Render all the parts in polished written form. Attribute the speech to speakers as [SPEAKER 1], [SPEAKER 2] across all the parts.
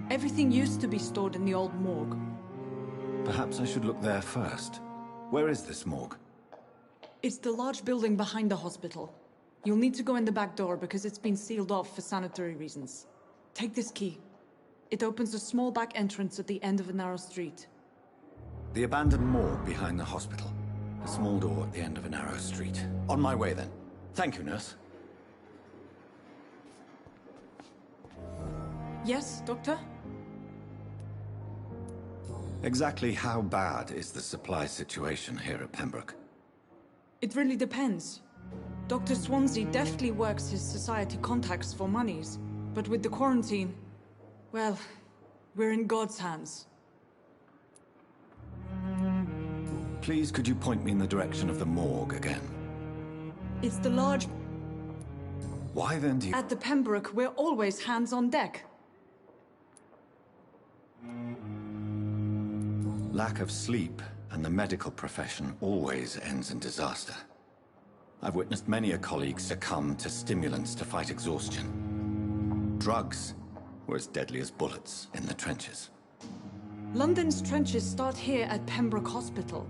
[SPEAKER 1] Everything used to be stored in the old morgue.
[SPEAKER 2] Perhaps I should look there first. Where is this morgue?
[SPEAKER 1] It's the large building behind the hospital. You'll need to go in the back door because it's been sealed off for sanitary reasons. Take this key. It opens a small back entrance at the end of a narrow street.
[SPEAKER 2] The abandoned morgue behind the hospital. A small door at the end of a narrow street. On my way then. Thank you, nurse.
[SPEAKER 1] Yes, Doctor?
[SPEAKER 2] Exactly how bad is the supply situation here at Pembroke?
[SPEAKER 1] It really depends. Dr. Swansea deftly works his society contacts for monies, but with the quarantine, well, we're in God's hands.
[SPEAKER 2] Please, could you point me in the direction of the morgue again?
[SPEAKER 1] It's the large...
[SPEAKER 2] Why then do you...
[SPEAKER 1] At the Pembroke, we're always hands on deck.
[SPEAKER 2] Lack of sleep and the medical profession always ends in disaster. I've witnessed many a colleague succumb to stimulants to fight exhaustion. Drugs were as deadly as bullets in the trenches.
[SPEAKER 1] London's trenches start here at Pembroke Hospital.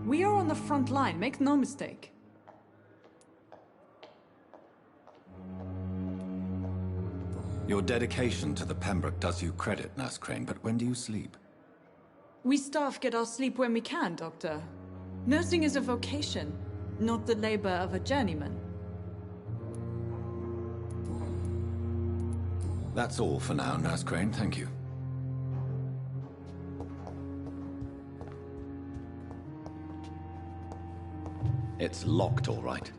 [SPEAKER 1] We are on the front line, make no mistake.
[SPEAKER 2] Your dedication to the Pembroke does you credit, Nurse Crane, but when do you sleep?
[SPEAKER 1] We staff get our sleep when we can, Doctor. Nursing is a vocation, not the labor of a journeyman.
[SPEAKER 2] That's all for now, Nurse Crane, thank you. It's locked, all right.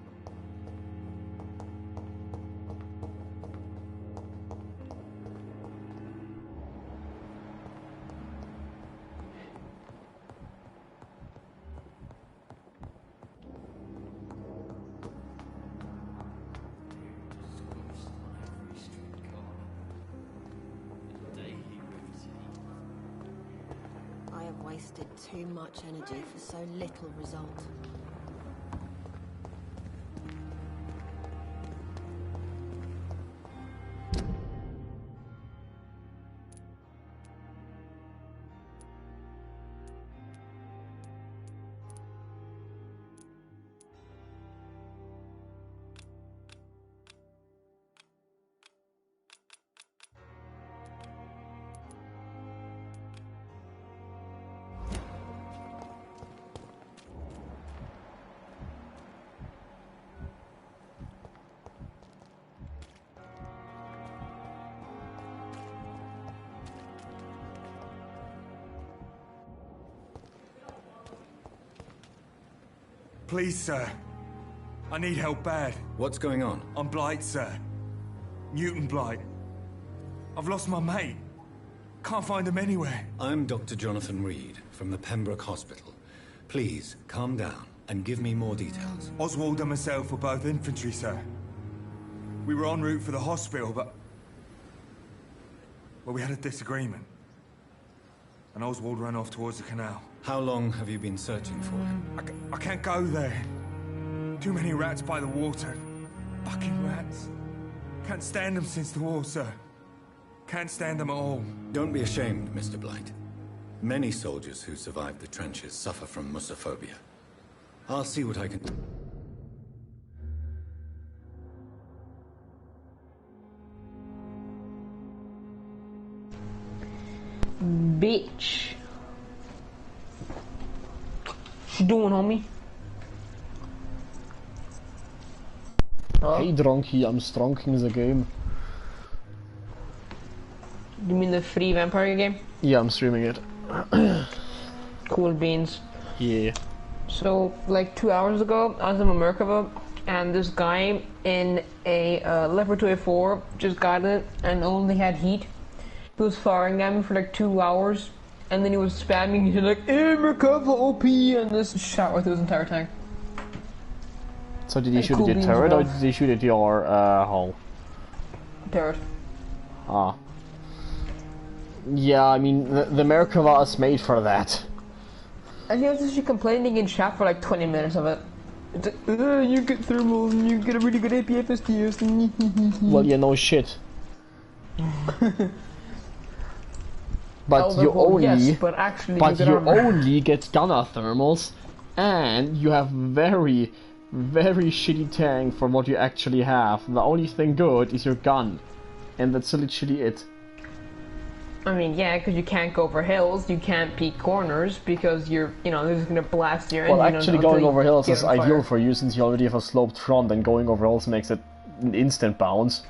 [SPEAKER 3] I have wasted too much energy for so little result.
[SPEAKER 4] Please, sir. I need help bad.
[SPEAKER 2] What's going on?
[SPEAKER 4] I'm Blight, sir. Newton Blight. I've lost my mate. Can't find him anywhere.
[SPEAKER 2] I'm Dr. Jonathan Reed from the Pembroke Hospital. Please, calm down and give me more details.
[SPEAKER 4] Oswald and myself were both infantry, sir. We were en route for the hospital, but... well, we had a disagreement. And Oswald ran off towards the canal.
[SPEAKER 2] How long have you been searching for him?
[SPEAKER 4] I can't go there. Too many rats by the water. Fucking rats. Can't stand them since the war, sir. Can't stand them at all.
[SPEAKER 2] Don't be ashamed, Mr. Blight. Many soldiers who survived the trenches suffer from musophobia. I'll see what I can...
[SPEAKER 5] Bitch. What you doing, homie?
[SPEAKER 6] Hey, Dronky, I'm stronking the game.
[SPEAKER 5] You mean the free vampire game?
[SPEAKER 6] Yeah, I'm streaming it.
[SPEAKER 5] Cool beans.
[SPEAKER 6] Yeah.
[SPEAKER 5] So, like 2 hours ago, I was in Merkava, and this guy in a Leopard 2A4 just got it and only had heat. He was firing at me for like 2 hours, and then he was spamming. He's like, "Hey, Merkava OP," and this shot right through his entire tank.
[SPEAKER 6] So did he shoot at your turret or did he shoot at your hull?
[SPEAKER 5] Turret.
[SPEAKER 6] Ah. Yeah, I mean, the Merkava is made for that.
[SPEAKER 5] And he was just complaining in chat for like 20 minutes of it. It's like, you get thermal and you get a really good APFSTS.
[SPEAKER 6] Well, yeah, no shit. But you only,
[SPEAKER 5] yes, but actually
[SPEAKER 6] but
[SPEAKER 5] you
[SPEAKER 6] you
[SPEAKER 5] get armor.
[SPEAKER 6] only get gunner thermals, and you have very, very shitty tank for what you actually have. The only thing good is your gun, and that's literally it.
[SPEAKER 5] I mean, yeah, because you can't go over hills, you can't peek corners, because you're, you know, they're just gonna blast your engine.
[SPEAKER 6] Well, actually, going over hills is ideal
[SPEAKER 5] fire.
[SPEAKER 6] for you since you already have a sloped front, and going over hills makes it an instant bounce.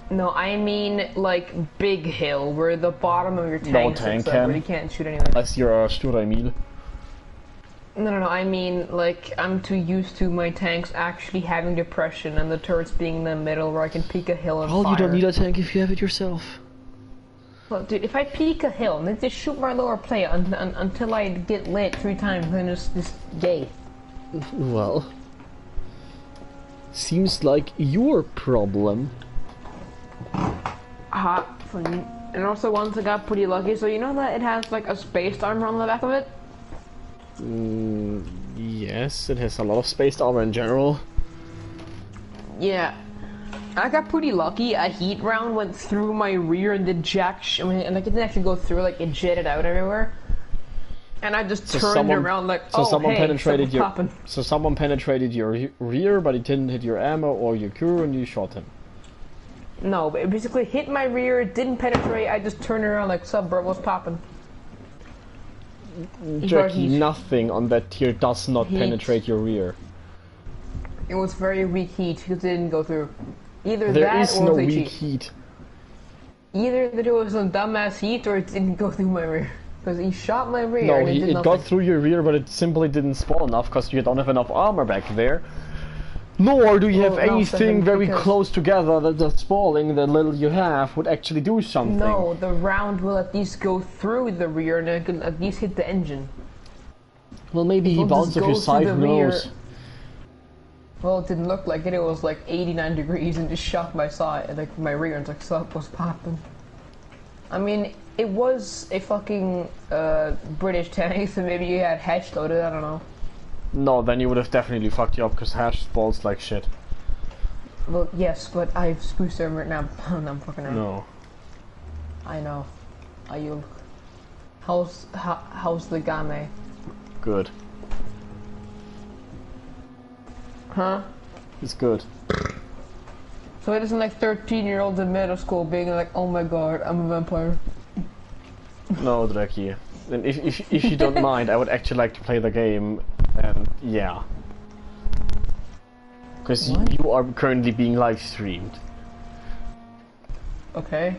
[SPEAKER 5] No, I mean like big hill where the bottom of your tank
[SPEAKER 6] tank
[SPEAKER 5] sits up,
[SPEAKER 6] can.
[SPEAKER 5] where you can't shoot anything.
[SPEAKER 6] That's your Stura Emil.
[SPEAKER 5] No, I mean like I'm too used to my tanks actually having depression and the turrets being in the middle where I can peek a hill and fire.
[SPEAKER 6] Well, you don't need a tank if you have it yourself.
[SPEAKER 5] Well, dude, if I peek a hill and then just shoot my lower plate until I get lit 3 times, then it's just gay.
[SPEAKER 6] Well, seems like your problem.
[SPEAKER 5] Fun. And also once I got pretty lucky, so you know that it has like a spaced armor on the back of it?
[SPEAKER 6] Yes, it has a lot of spaced armor in general.
[SPEAKER 5] Yeah. I got pretty lucky. A heat round went through my rear and did jack I mean, and like it didn't actually go through, like it jetted out everywhere. And I just turned around like, oh,
[SPEAKER 6] someone
[SPEAKER 5] hey,
[SPEAKER 6] penetrated your
[SPEAKER 5] popping.
[SPEAKER 6] So someone penetrated your rear, but it didn't hit your ammo or your crew, and you shot him.
[SPEAKER 5] No, but it basically hit my rear, it didn't penetrate, I just turned around like, sup bro, what's popping?
[SPEAKER 6] Jackie, nothing on that tier does not penetrate your rear.
[SPEAKER 5] It was very weak heat because it didn't go through. Either
[SPEAKER 6] There
[SPEAKER 5] that
[SPEAKER 6] is
[SPEAKER 5] or
[SPEAKER 6] no
[SPEAKER 5] they
[SPEAKER 6] weak
[SPEAKER 5] cheat.
[SPEAKER 6] heat.
[SPEAKER 5] Either that it was some dumbass heat or it didn't go through my rear. Because he shot my rear
[SPEAKER 6] No,
[SPEAKER 5] and it did
[SPEAKER 6] it got through your rear, but it simply didn't spawn enough because you don't have enough armor back there. Nor do you have anything very close together that the spalling, the little you have, would actually do something.
[SPEAKER 5] No, the round will at least go through the rear and it can at least hit the engine.
[SPEAKER 6] Well, maybe he bounced off your side, who knows?
[SPEAKER 5] Well, it didn't look like it. It was like 89 degrees and just shot my side, like my rear, and it's like, sup, what's popping? I mean, it was a fucking British tank, so maybe you had hatch loaded, I don't know.
[SPEAKER 6] No, then you would have definitely fucked you up because hatch falls like shit.
[SPEAKER 5] Well, yes, but I've spruced them right now. No, I'm fucking around.
[SPEAKER 6] No.
[SPEAKER 5] I know. Are you? How's the game?
[SPEAKER 6] Good.
[SPEAKER 5] Huh?
[SPEAKER 6] It's good.
[SPEAKER 5] So it isn't like 13-year-olds in middle school being like, oh my god, I'm a vampire.
[SPEAKER 6] No, Dreki. And if you don't mind, I would actually like to play the game, and yeah. Because you are currently being live streamed.
[SPEAKER 5] Okay.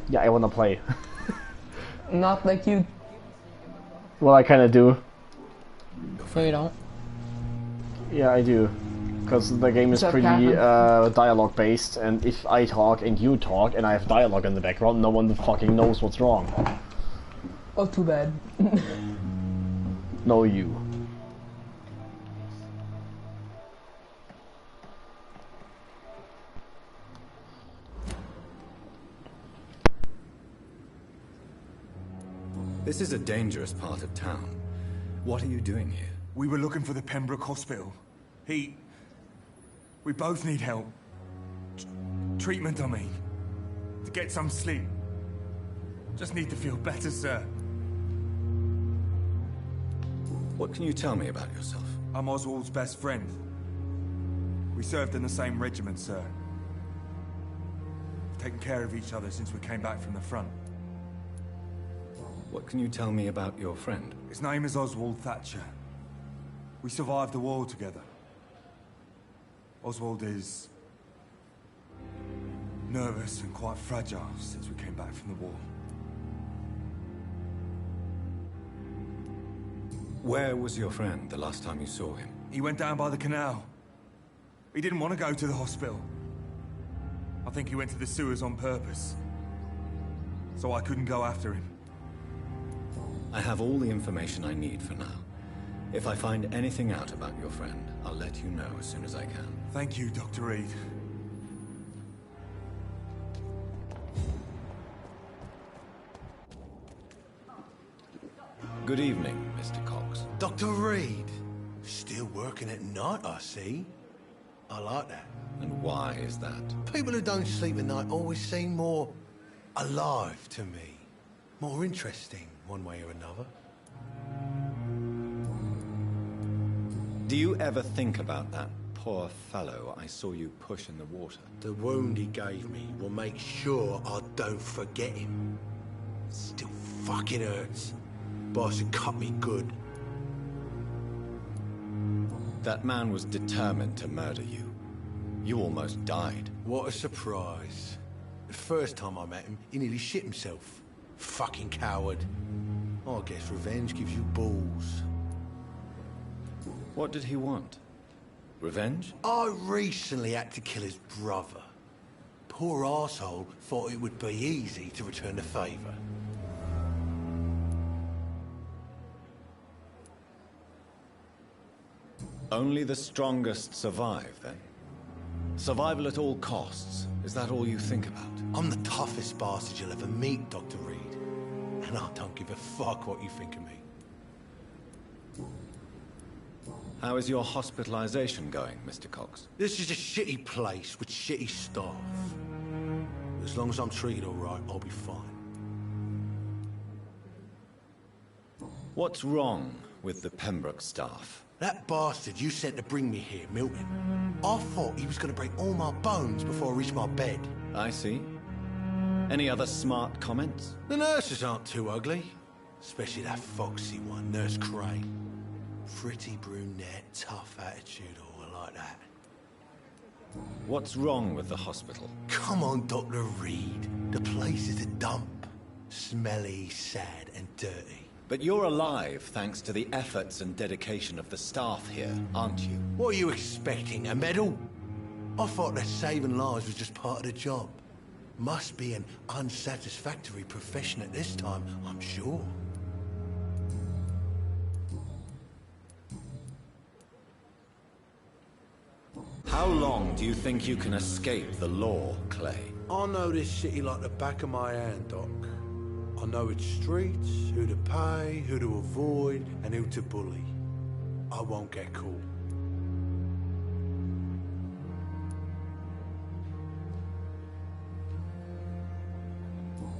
[SPEAKER 6] Yeah, I wanna play.
[SPEAKER 5] Not like you.
[SPEAKER 6] Well, I kinda do.
[SPEAKER 5] So you don't?
[SPEAKER 6] Yeah, I do. Because the game is pretty dialogue based, and if I talk and you talk and I have dialogue in the background, no one fucking knows what's wrong.
[SPEAKER 5] Oh, too bad.
[SPEAKER 6] No, you.
[SPEAKER 2] This is a dangerous part of town. What are you doing here?
[SPEAKER 4] We were looking for the Pembroke Hospital. We both need help. Treatment, I mean. To get some sleep. Just need to feel better, sir.
[SPEAKER 2] What can you tell me about yourself?
[SPEAKER 4] I'm Oswald's best friend. We served in the same regiment, sir. We've taken care of each other since we came back from the front.
[SPEAKER 2] What can you tell me about your friend?
[SPEAKER 4] His name is Oswald Thatcher. We survived the war together. Oswald is nervous and quite fragile since we came back from the war.
[SPEAKER 2] Where was your friend the last time you saw him?
[SPEAKER 4] He went down by the canal. He didn't want to go to the hospital. I think he went to the sewers on purpose. So I couldn't go after him.
[SPEAKER 2] I have all the information I need for now. If I find anything out about your friend, I'll let you know as soon as I can.
[SPEAKER 4] Thank you, Dr. Reed.
[SPEAKER 2] Good evening, Mr. Cox.
[SPEAKER 7] Dr. Reed. Still working at night, I see. I like that.
[SPEAKER 2] And why is that?
[SPEAKER 7] People who don't sleep at night always seem more alive to me. more interesting, one way or another.
[SPEAKER 2] Do you ever think about that poor fellow I saw you push in the water?
[SPEAKER 7] The wound he gave me will make sure I don't forget him. Still fucking hurts. Boss had cut me good.
[SPEAKER 2] That man was determined to murder you. You almost died.
[SPEAKER 7] What a surprise. The first time I met him, he nearly shit himself. Fucking coward. I guess revenge gives you balls.
[SPEAKER 2] What did he want? Revenge?
[SPEAKER 7] I recently had to kill his brother. Poor arsehole thought it would be easy to return the favor.
[SPEAKER 2] Only the strongest survive, then? Survival at all costs. Is that all you think about?
[SPEAKER 7] I'm the toughest bastard you'll ever meet, Dr. Reed. And I don't give a fuck what you think of me.
[SPEAKER 2] How is your hospitalization going, Mr. Cox?
[SPEAKER 7] This is a shitty place with shitty staff. As long as I'm treated all right, I'll be fine.
[SPEAKER 2] What's wrong with the Pembroke staff?
[SPEAKER 7] That bastard you sent to bring me here, Milton, I thought he was going to break all my bones before I reached my bed.
[SPEAKER 2] I see. Any other smart comments?
[SPEAKER 7] The nurses aren't too ugly. Especially that foxy one, Nurse Cray. Pretty brunette, tough attitude, all like that.
[SPEAKER 2] What's wrong with the hospital?
[SPEAKER 7] Come on, Dr. Reed. The place is a dump. Smelly, sad, and dirty.
[SPEAKER 2] But you're alive thanks to the efforts and dedication of the staff here, aren't you?
[SPEAKER 7] What are you expecting, a medal? I thought that saving lives was just part of the job. Must be an unsatisfactory profession at this time, I'm sure.
[SPEAKER 2] How long do you think you can escape the law, Clay?
[SPEAKER 7] I know this city like the back of my hand, Doc. I know its streets, who to pay, who to avoid, and who to bully. I won't get caught.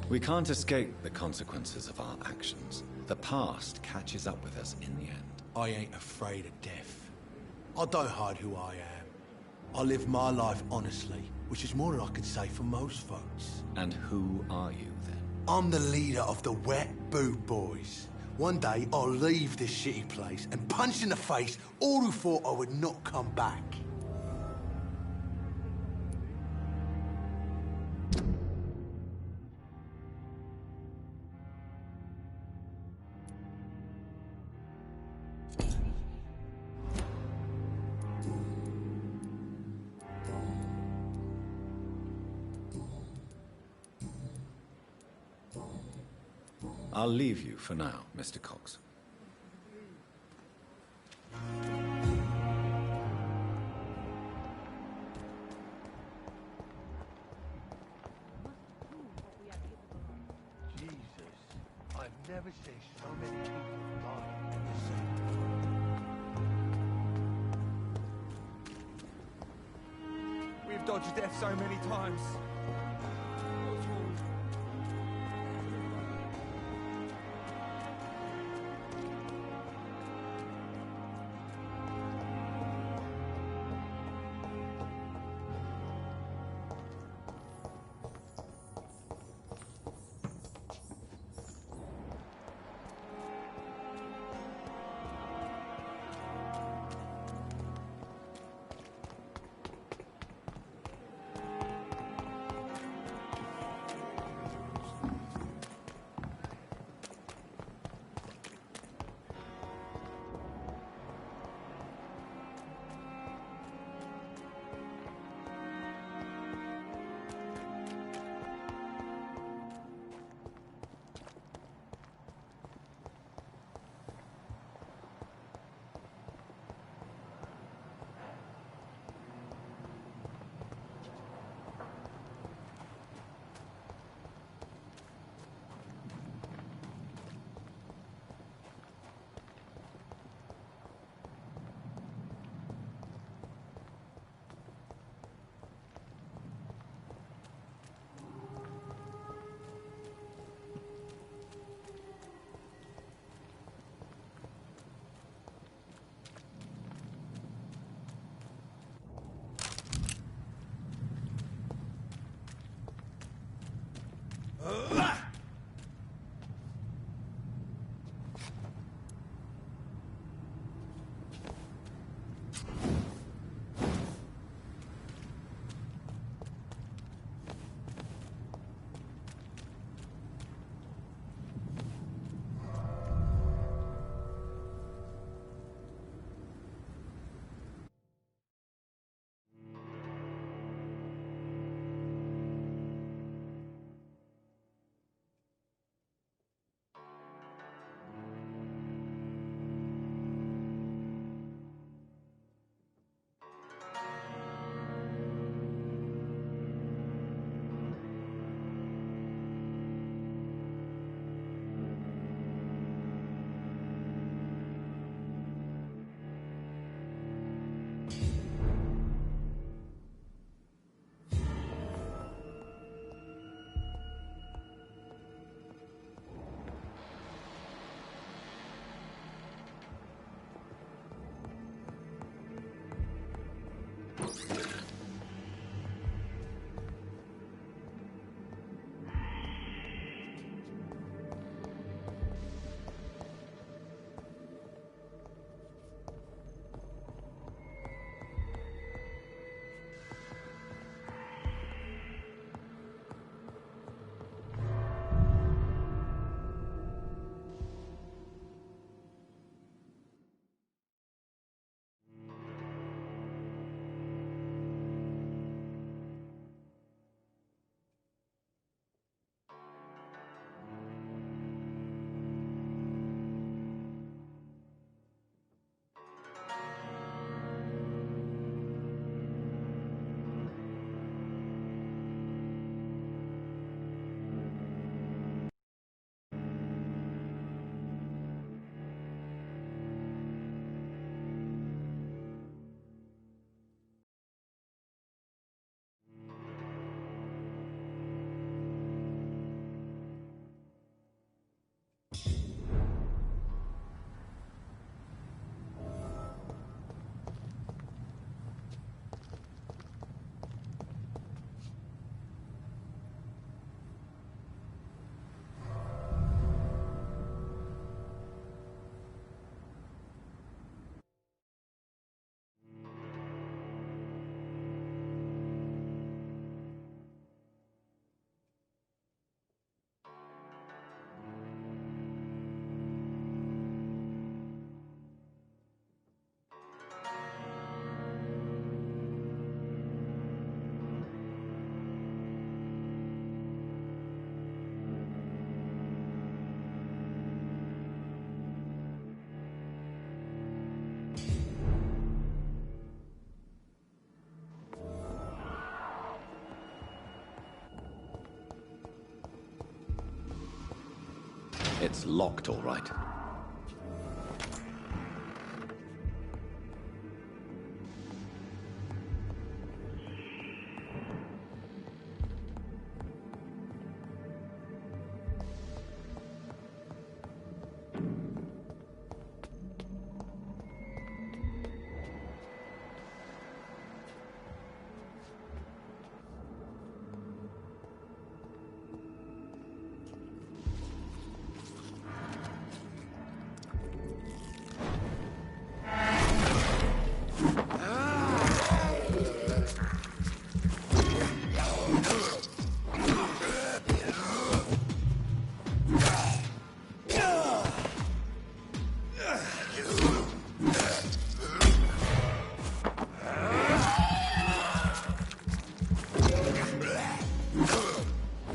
[SPEAKER 2] We can't escape the consequences of our actions. The past catches up with us in the end.
[SPEAKER 7] I ain't afraid of death. I don't hide who I am. I live my life honestly, which is more than I could say for most folks.
[SPEAKER 2] And who are you, then?
[SPEAKER 7] I'm the leader of the Wet Boot Boys. One day, I'll leave this shitty place and punch in the face all who thought I would not come back.
[SPEAKER 2] I'll leave you for now, Mr. Cox.
[SPEAKER 7] Jesus, I've never seen so many people die at the same time.
[SPEAKER 4] We've dodged death so many times.
[SPEAKER 2] It's locked, all right.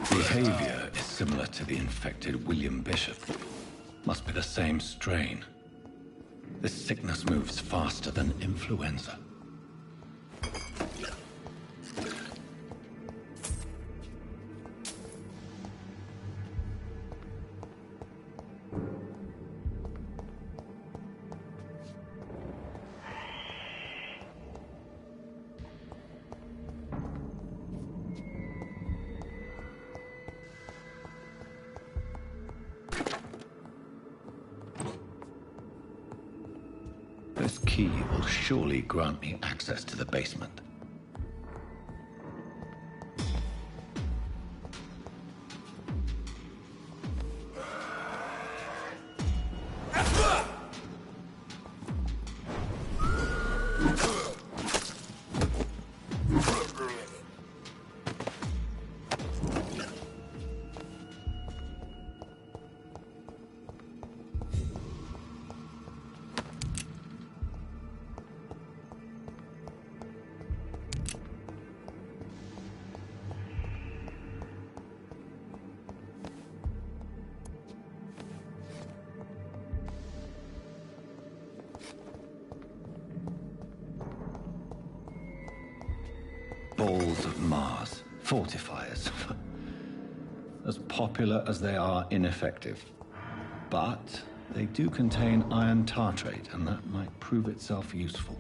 [SPEAKER 2] Behavior is similar to the infected William Bishop. Must be the same strain. This sickness moves faster than influenza. This key will surely grant me access to the basement. Balls of Mars, fortifiers. As popular as they are ineffective. But they do contain iron tartrate, and that might prove itself useful.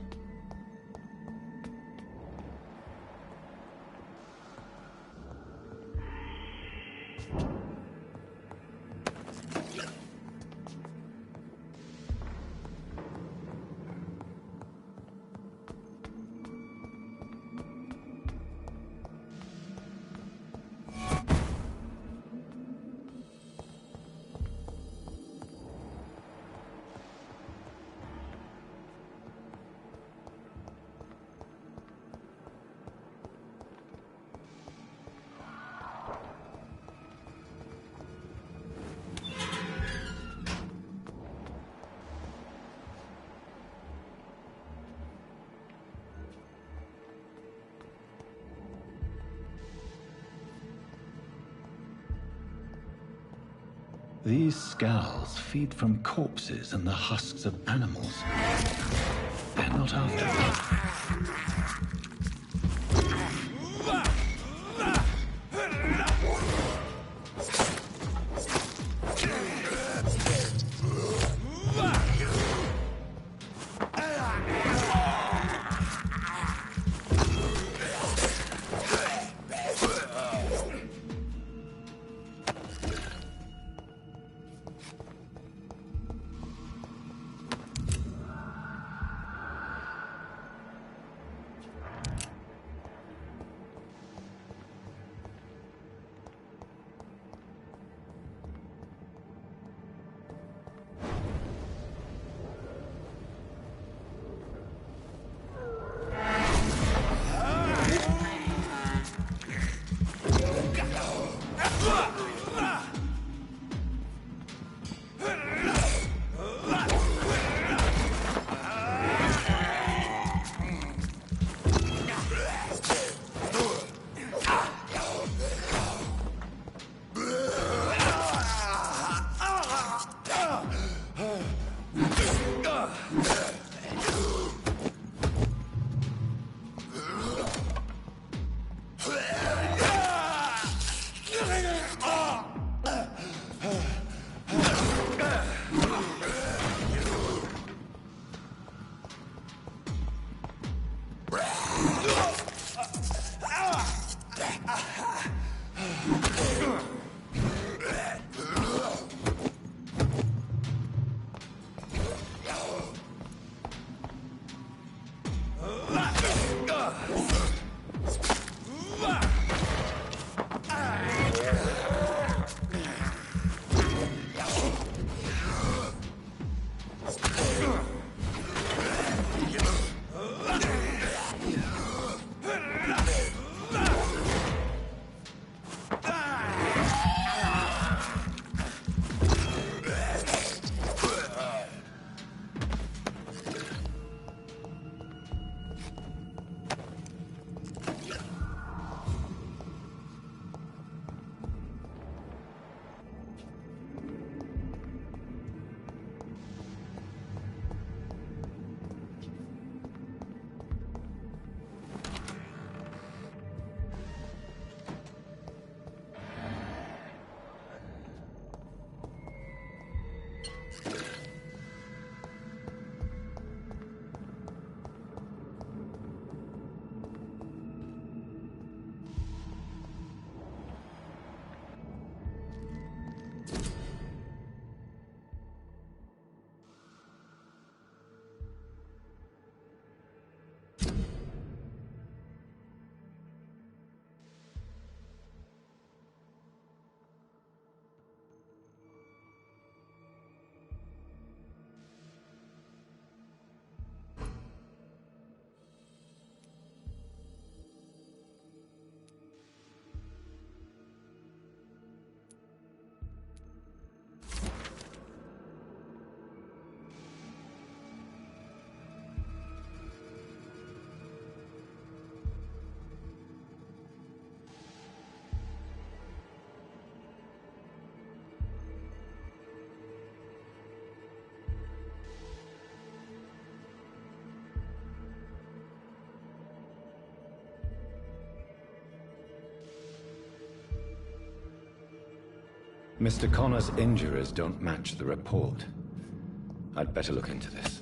[SPEAKER 2] These scowls feed from corpses and the husks of animals. They're not after me. Mr. Connor's injurers don't match the report. I'd better look into this.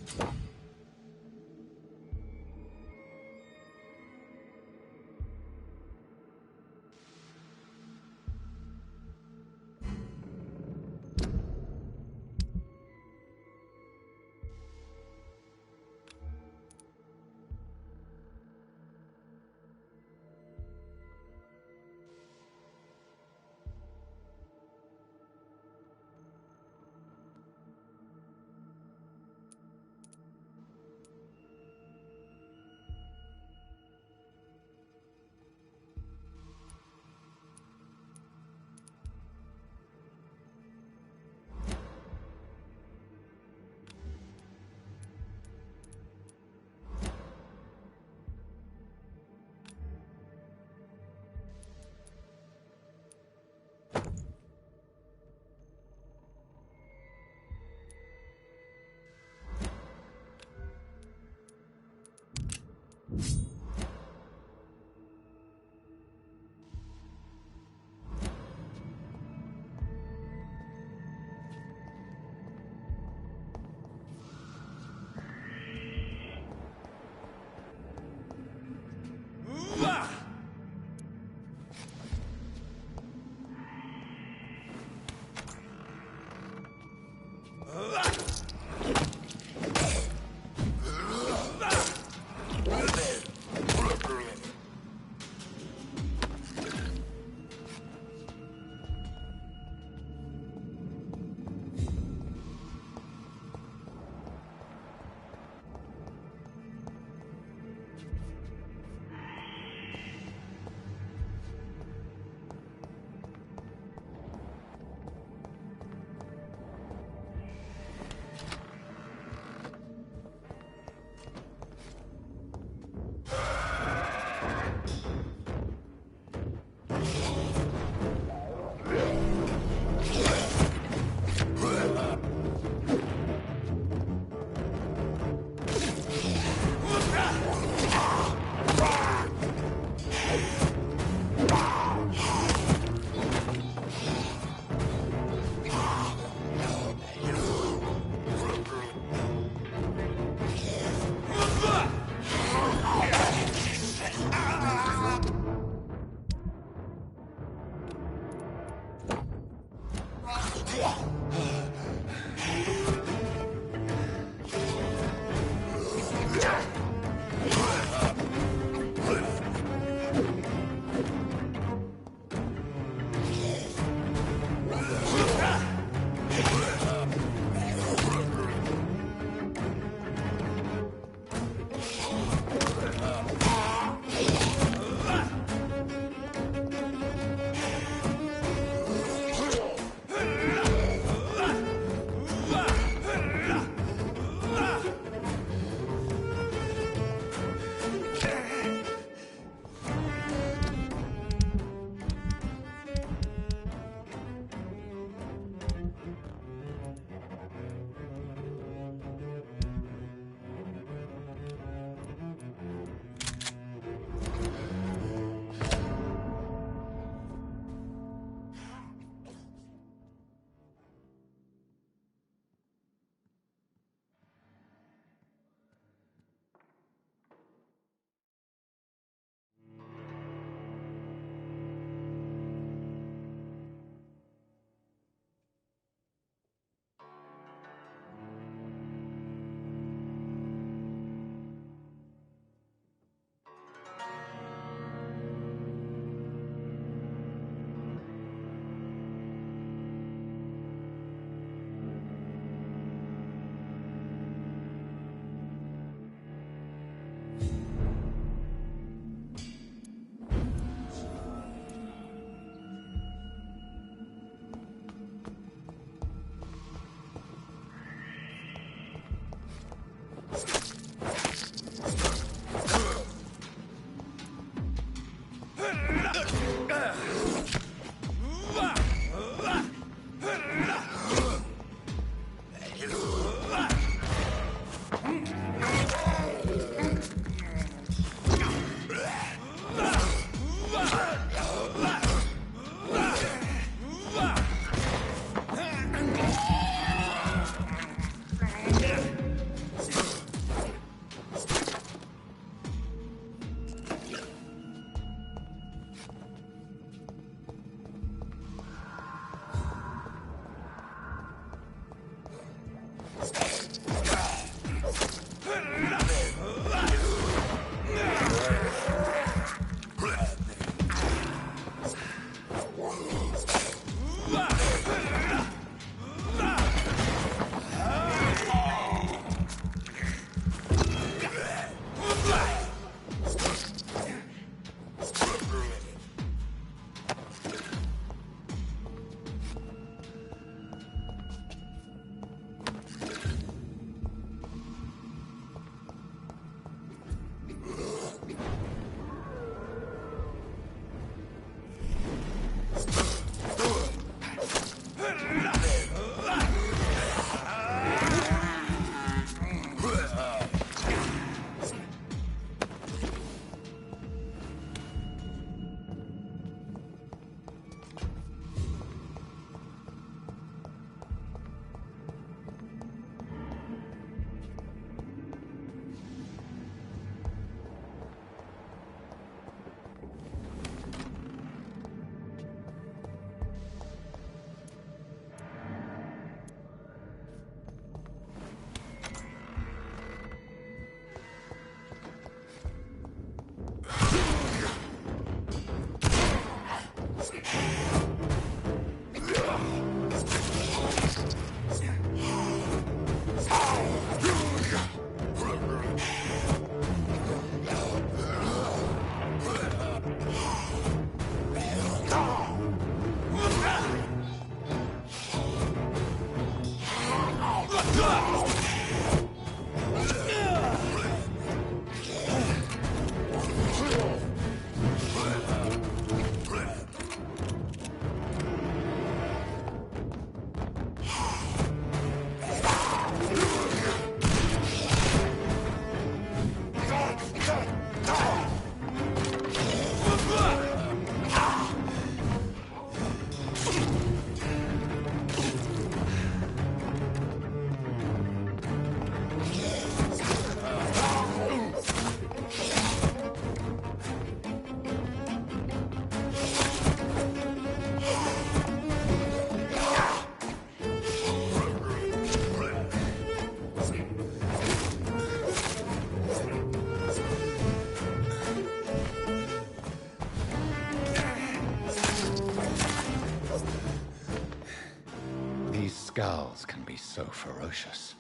[SPEAKER 2] These skulls can be so ferocious.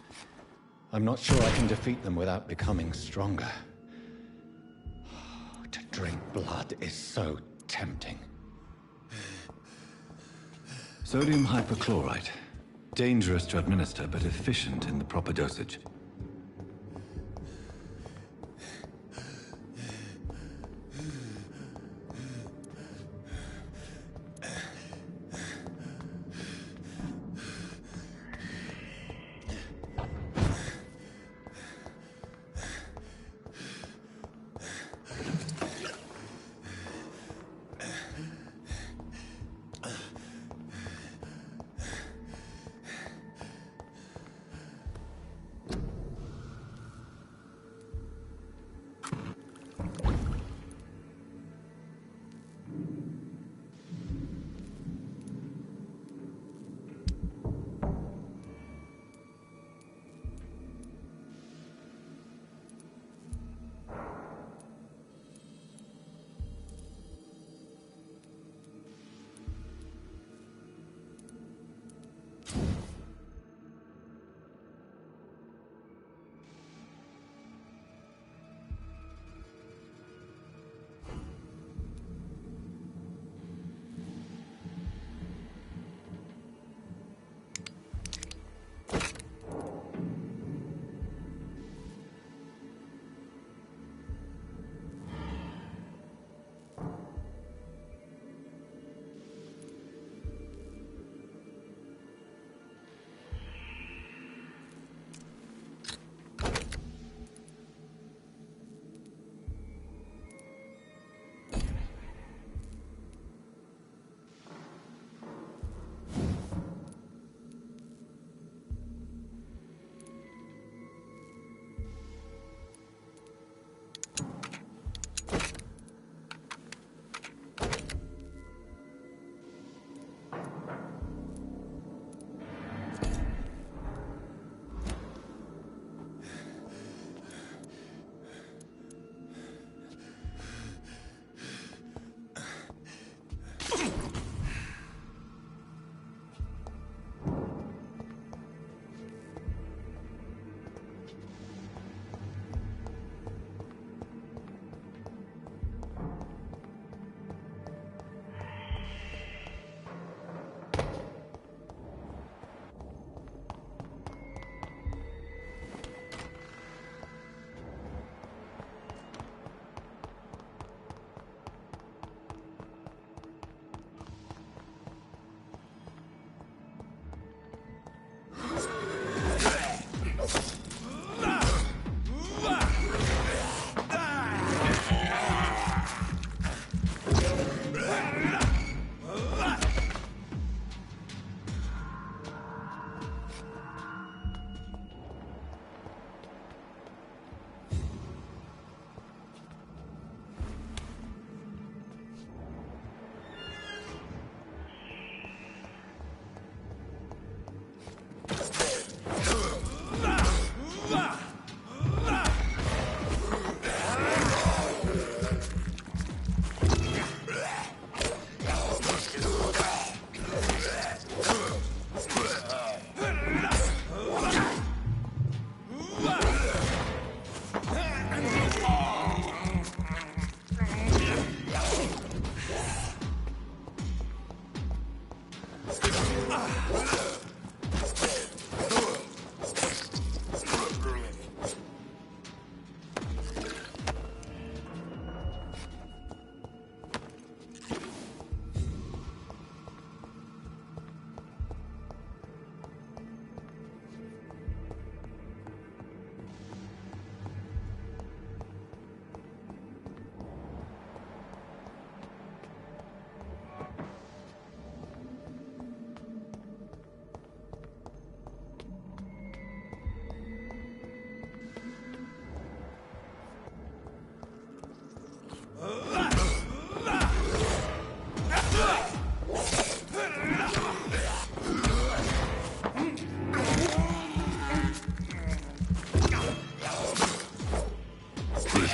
[SPEAKER 2] I'm not sure I can defeat them without becoming stronger. To drink blood is so tempting. Sodium hypochlorite. Dangerous to administer, but efficient in the proper dosage.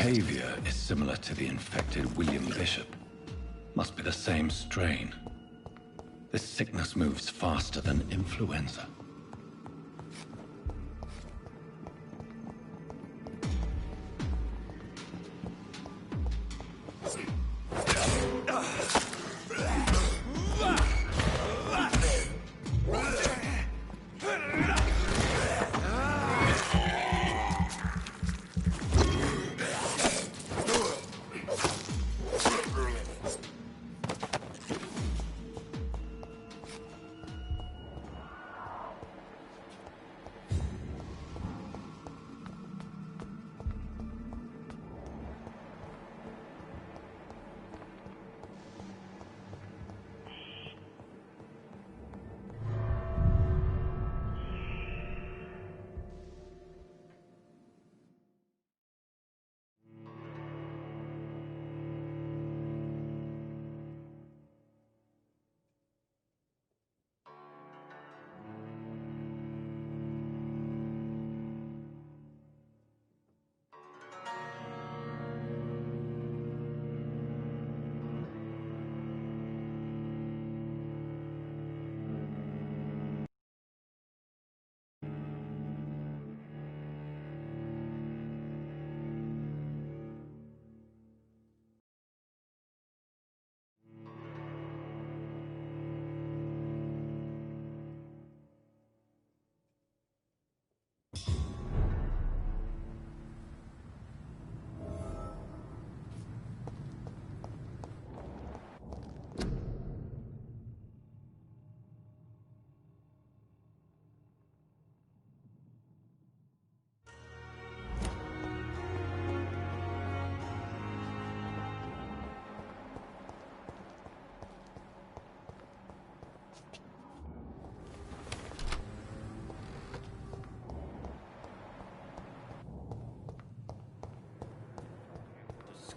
[SPEAKER 2] Behavior is similar to the infected William Bishop. Must be the same strain. This sickness moves faster than influenza.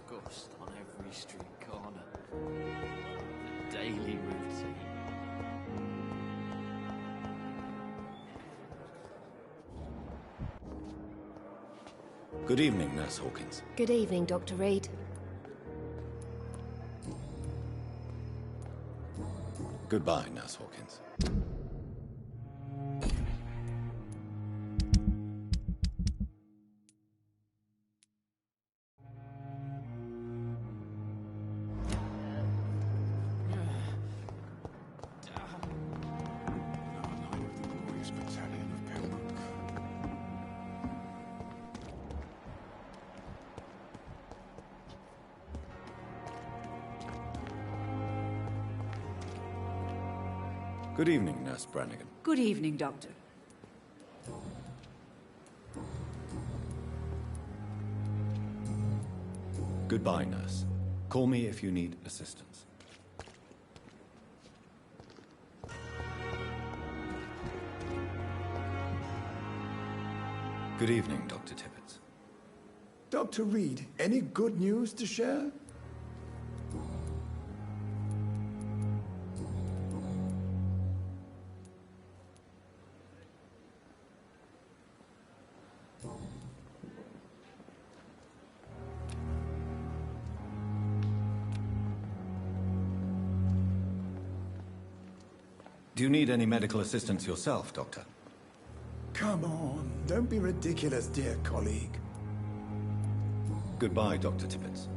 [SPEAKER 8] Disgust on every street corner. The daily routine.
[SPEAKER 2] Good evening, Nurse Hawkins.
[SPEAKER 3] Good evening, Dr. Reed.
[SPEAKER 2] Goodbye, Nurse Hawkins. Good evening, Nurse Brannigan.
[SPEAKER 9] Good evening, Doctor.
[SPEAKER 2] Goodbye, Nurse. Call me if you need assistance. Good evening, Dr. Tibbets.
[SPEAKER 10] Dr. Reed, any good news to share?
[SPEAKER 2] Do you need any medical assistance yourself, Doctor?
[SPEAKER 10] Come on, don't be ridiculous, dear colleague.
[SPEAKER 2] Goodbye, Dr. Tibbets.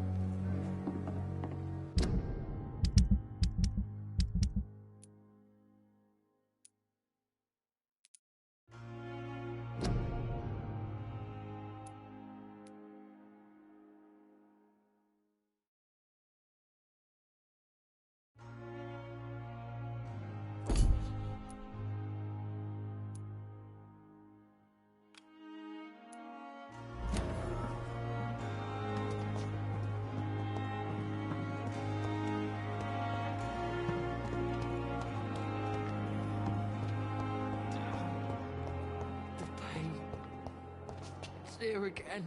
[SPEAKER 8] Here again.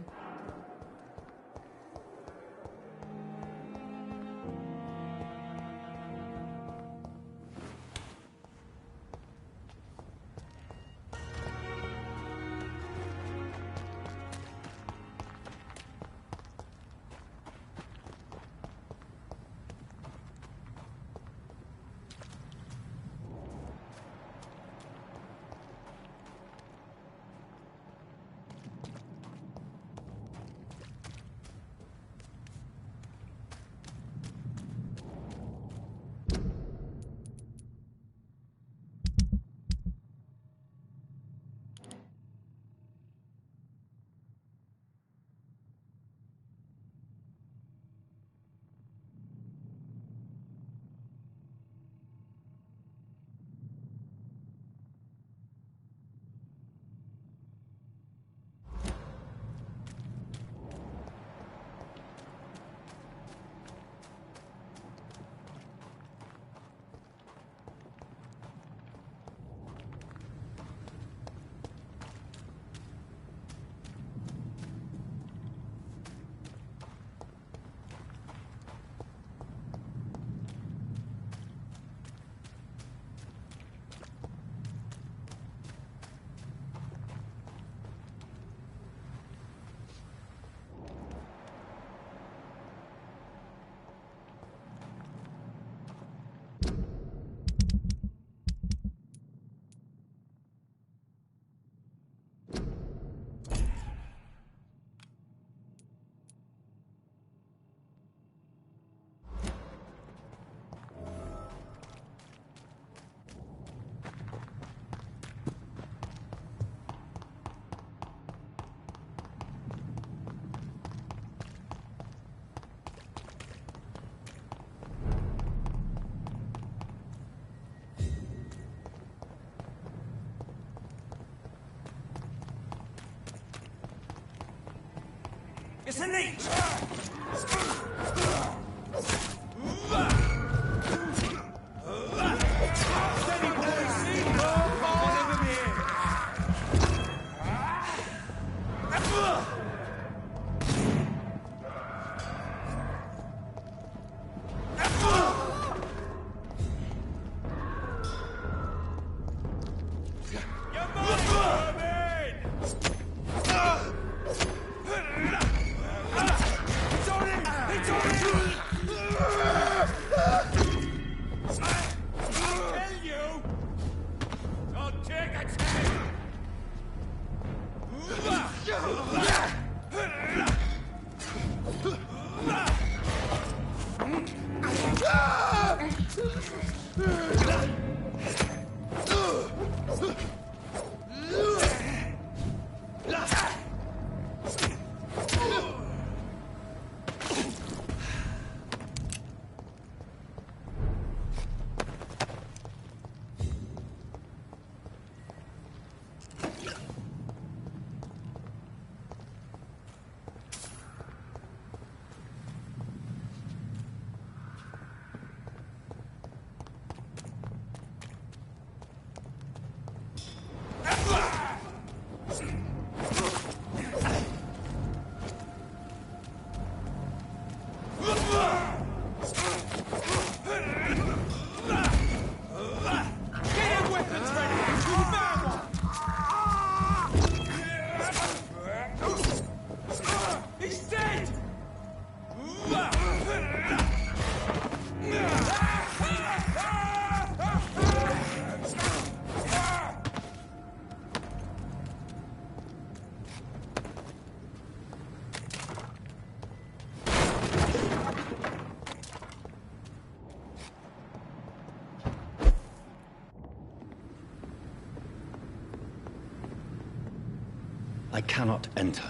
[SPEAKER 4] It's a leech! Steady, boys! Come on, over here!
[SPEAKER 2] I cannot enter.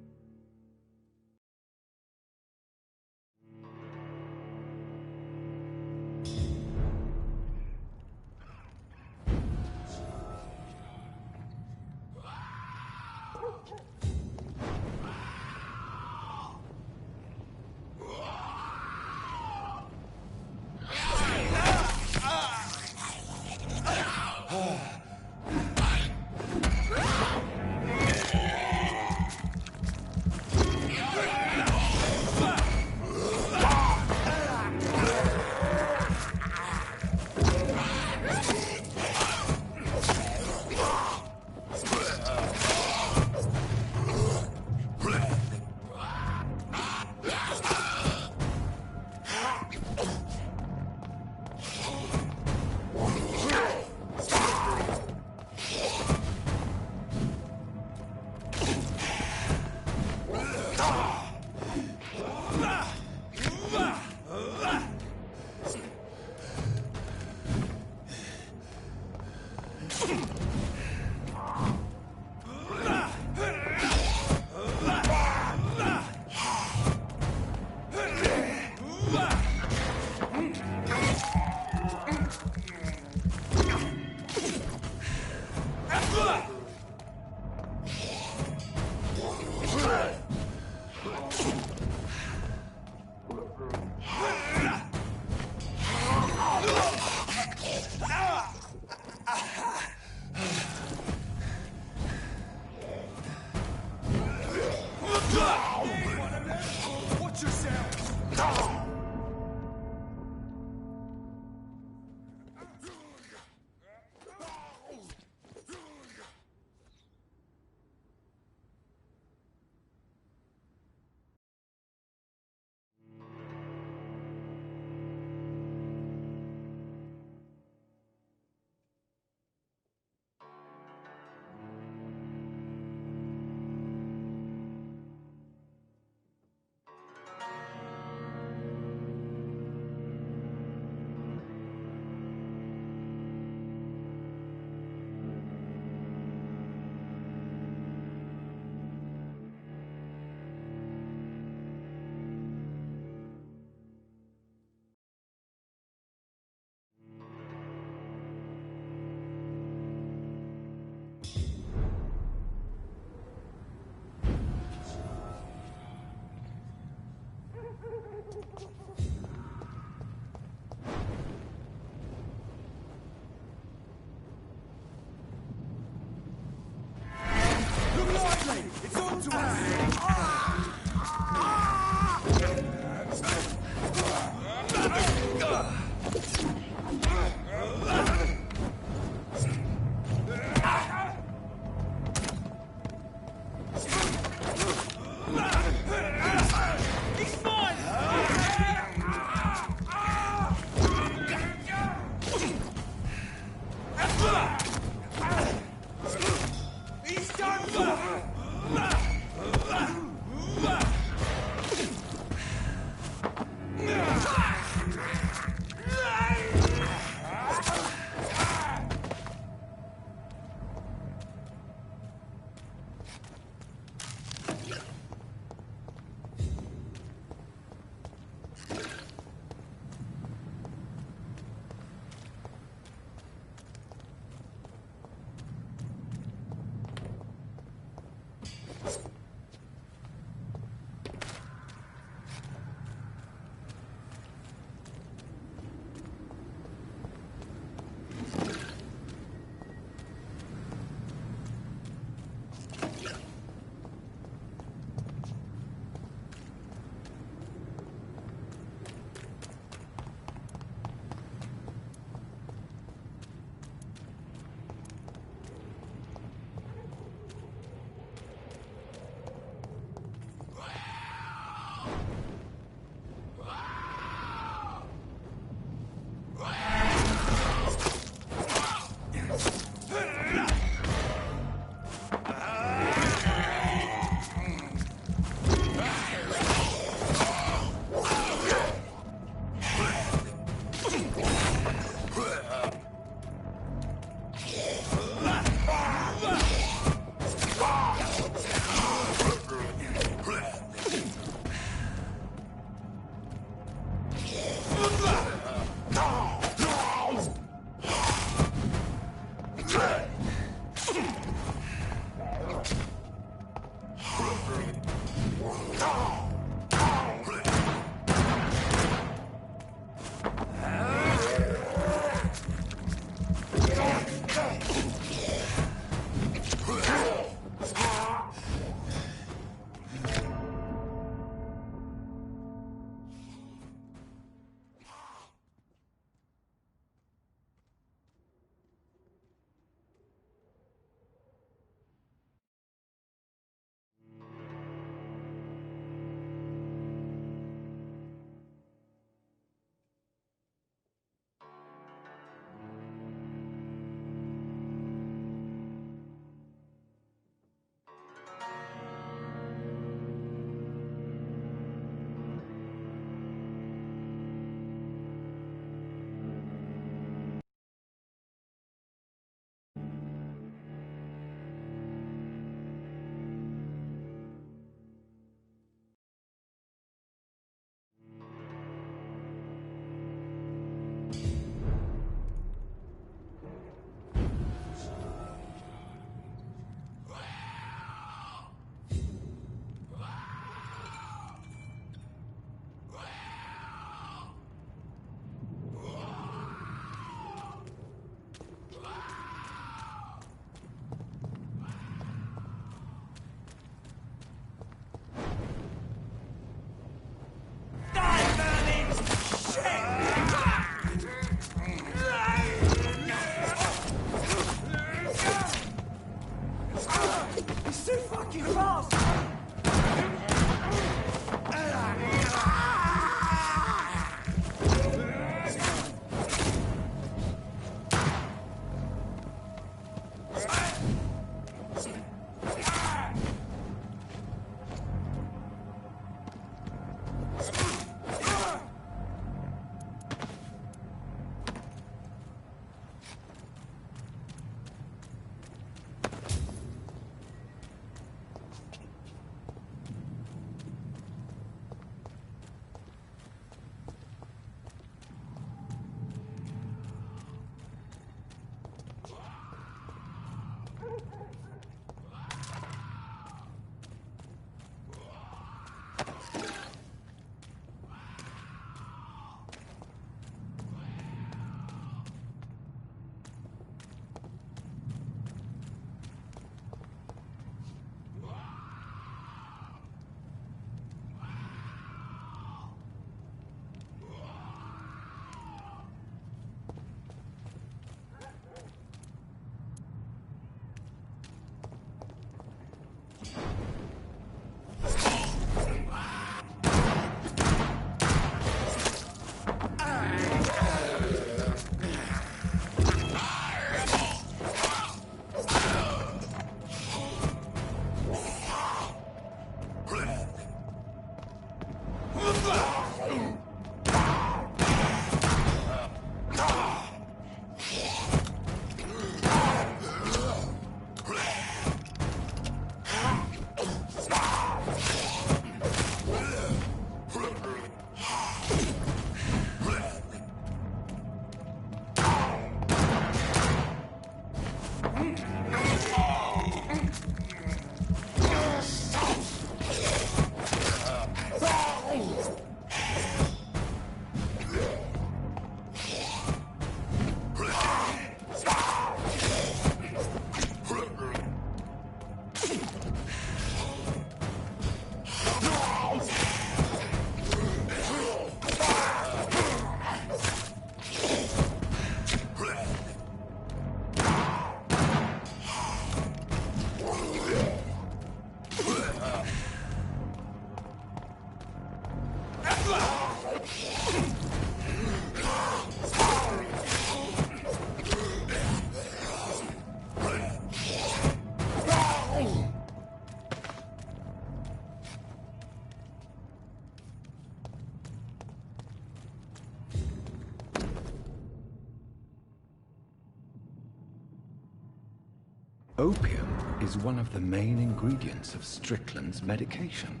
[SPEAKER 2] Opium is one of the main ingredients of Strickland's medication.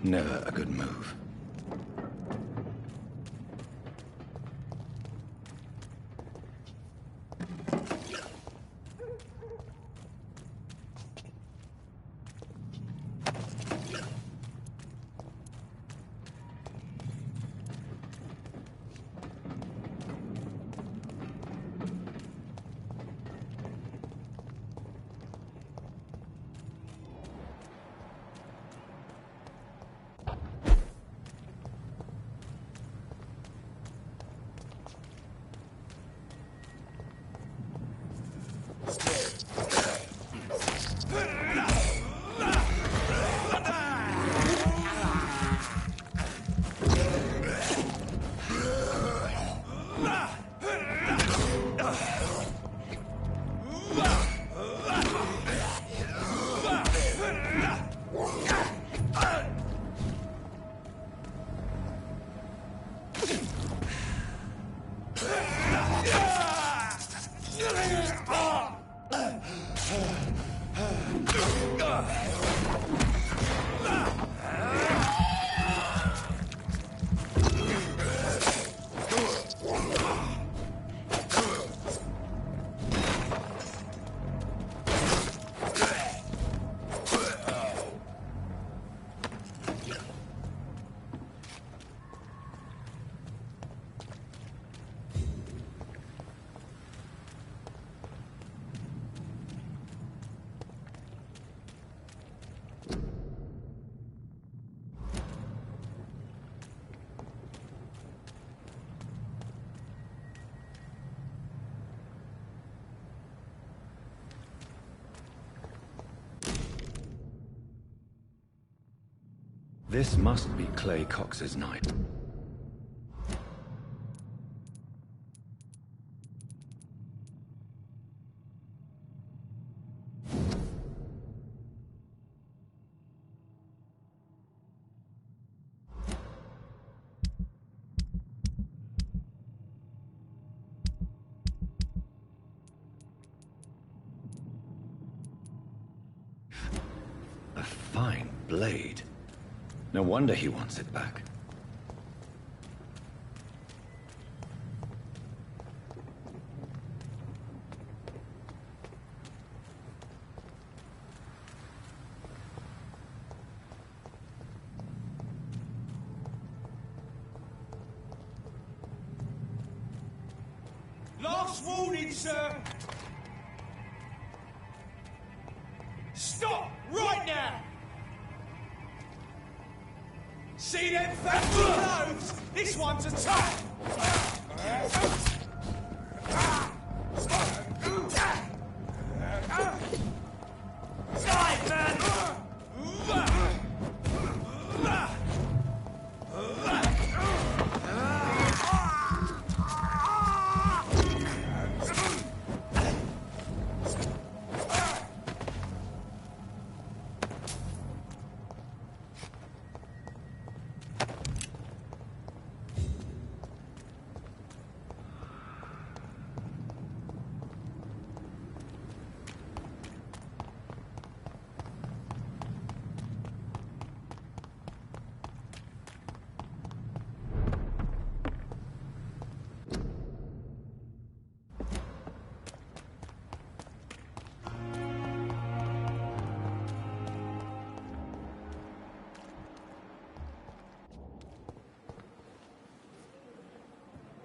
[SPEAKER 2] Never a good move. This must be Clay Cox's night. A fine blade. No wonder he wants it back.
[SPEAKER 9] Last warning, sir! Stop right now! See them fancy clothes? This one's a tough! Dive, man!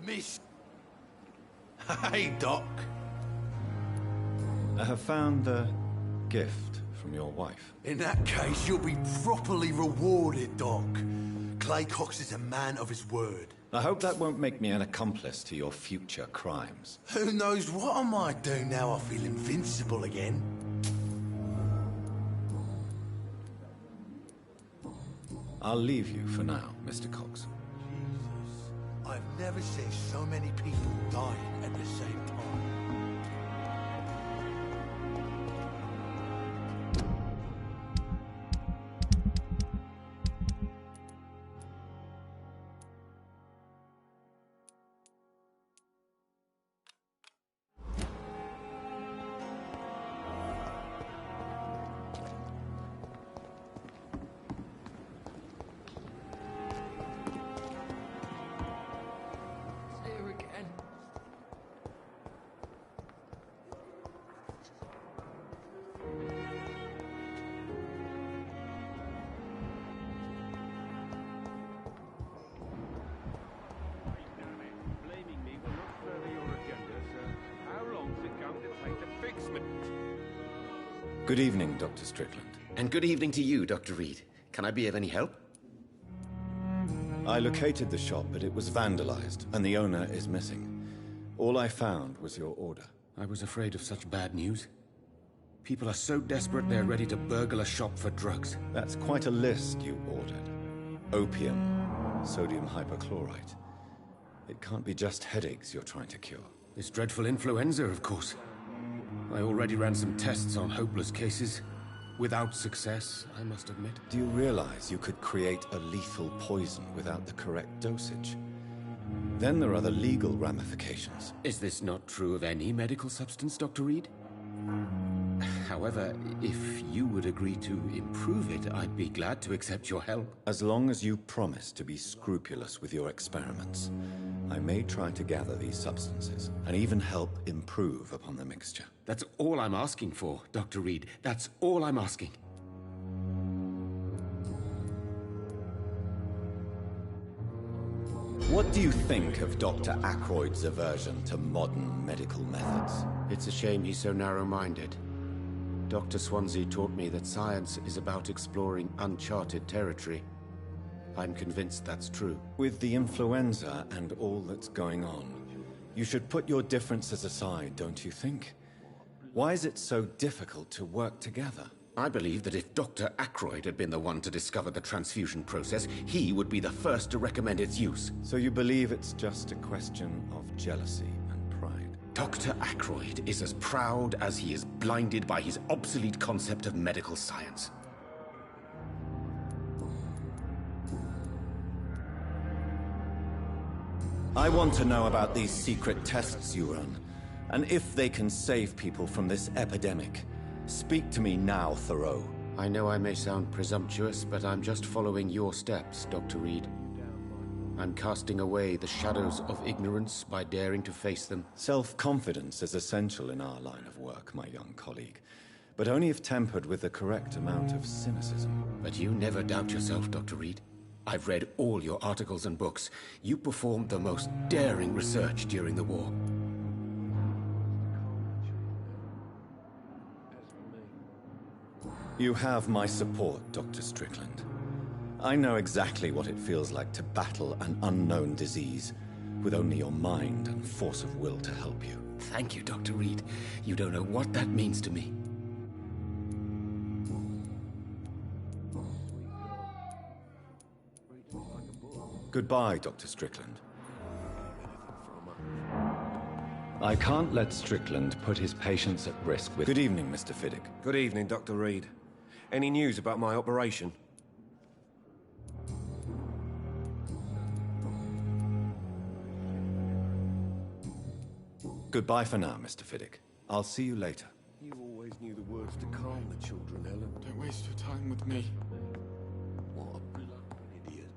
[SPEAKER 7] Miss... Hey, Doc.
[SPEAKER 2] I have found the gift from your wife.
[SPEAKER 7] In that case, you'll be properly rewarded, Doc. Clay Cox is a man of his word.
[SPEAKER 2] I hope that won't make me an accomplice to your future crimes.
[SPEAKER 7] Who knows what I might do now I feel invincible again?
[SPEAKER 2] I'll leave you for now, Mr. Cox.
[SPEAKER 7] I've never seen so many people dying at the same time.
[SPEAKER 2] Good evening, Dr. Strickland.
[SPEAKER 11] And good evening to you, Dr. Reed. Can I be of any help?
[SPEAKER 2] I located the shop, but it was vandalized, and the owner is missing. All I found was your order.
[SPEAKER 11] I was afraid of such bad news. People are so desperate they're ready to burgle a shop for drugs.
[SPEAKER 2] That's quite a list you ordered. Opium, sodium hypochlorite. It can't be just headaches you're trying to cure.
[SPEAKER 11] This dreadful influenza, of course. I already ran some tests on hopeless cases. Without success, I must admit.
[SPEAKER 2] Do you realize you could create a lethal poison without the correct dosage? Then there are the legal ramifications.
[SPEAKER 11] Is this not true of any medical substance, Dr. Reed? However, if you would agree to improve it, I'd be glad to accept your help.
[SPEAKER 2] As long as you promise to be scrupulous with your experiments, I may try to gather these substances, and even help improve upon the mixture.
[SPEAKER 11] That's all I'm asking for, Dr. Reed. That's all I'm asking.
[SPEAKER 2] What do you think of Dr. Ackroyd's aversion to modern medical methods?
[SPEAKER 11] It's a shame he's so narrow-minded. Dr. Swansea taught me that science is about exploring uncharted territory. I'm convinced that's true.
[SPEAKER 2] With the influenza and all that's going on, you should put your differences aside, don't you think? Why is it so difficult to work together?
[SPEAKER 11] I believe that if Dr. Ackroyd had been the one to discover the transfusion process, he would be the first to recommend its use.
[SPEAKER 2] So you believe it's just a question of jealousy and pride?
[SPEAKER 11] Dr. Ackroyd is as proud as he is blinded by his obsolete concept of medical science.
[SPEAKER 2] I want to know about these secret tests you run, and if they can save people from this epidemic. Speak to me now, Thoreau.
[SPEAKER 11] I know I may sound presumptuous, but I'm just following your steps, Dr. Reed. I'm casting away the shadows of ignorance by daring to face them.
[SPEAKER 2] Self-confidence is essential in our line of work, my young colleague, but only if tempered with the correct amount of cynicism.
[SPEAKER 11] But you never doubt yourself, Dr. Reed. I've read all your articles and books. You performed the most daring research during the war.
[SPEAKER 2] You have my support, Dr. Strickland. I know exactly what it feels like to battle an unknown disease with only your mind and force of will to help you.
[SPEAKER 11] Thank you, Dr. Reed. You don't know what that means to me.
[SPEAKER 2] Goodbye, Dr. Strickland. I can't let Strickland put his patients at risk with... Good evening, Mr. Fiddick.
[SPEAKER 12] Good evening, Dr. Reed. Any news about my operation?
[SPEAKER 2] Goodbye for now, Mr. Fiddick. I'll see you later.
[SPEAKER 12] You always knew the words to calm the children, Helen.
[SPEAKER 13] Don't waste your time with me.
[SPEAKER 7] What a bloody idiot.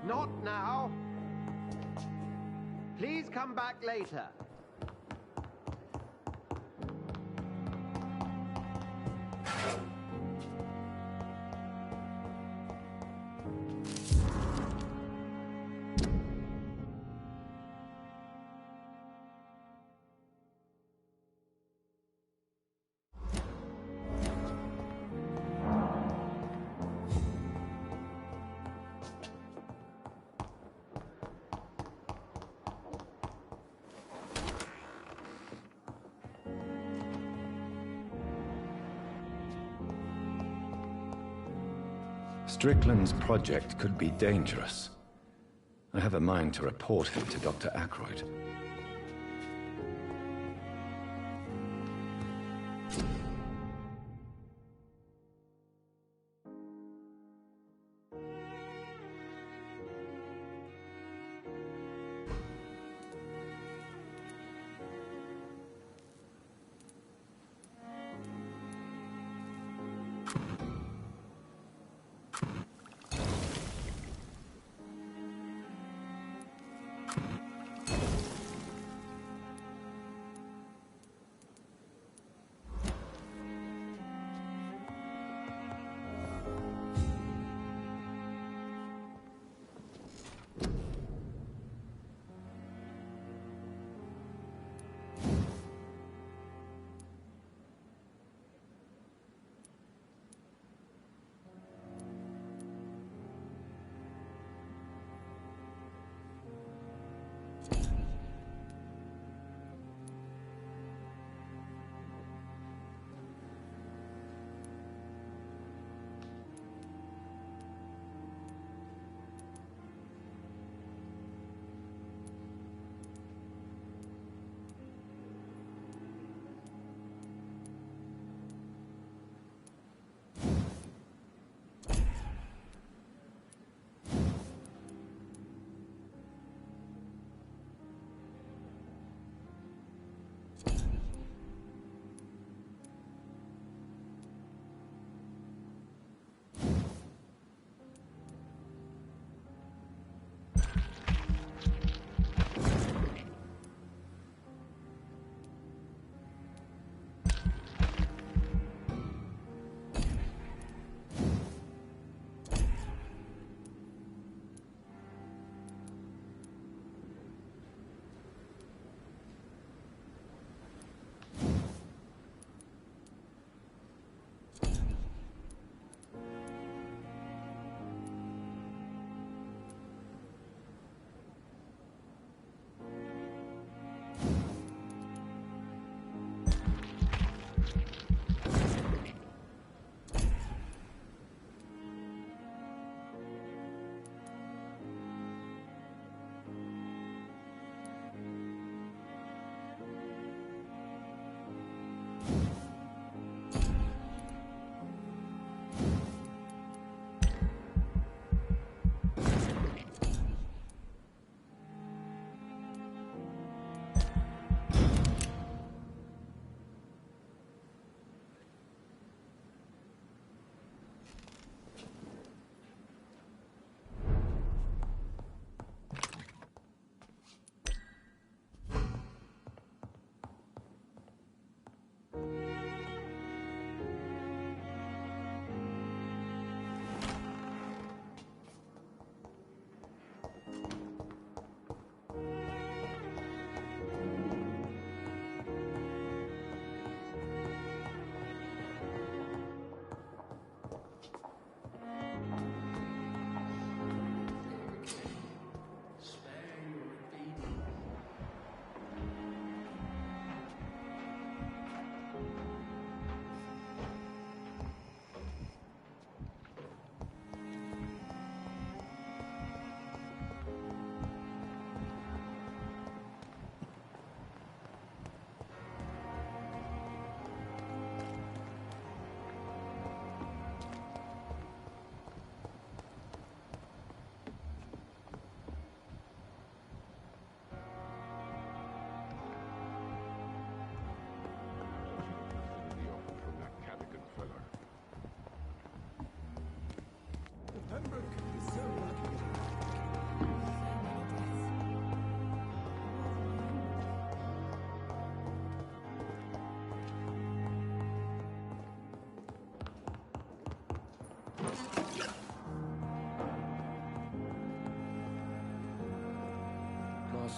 [SPEAKER 14] Not now. Please come back later.
[SPEAKER 2] Strickland's project could be dangerous. I have a mind to report him to Dr. Ackroyd.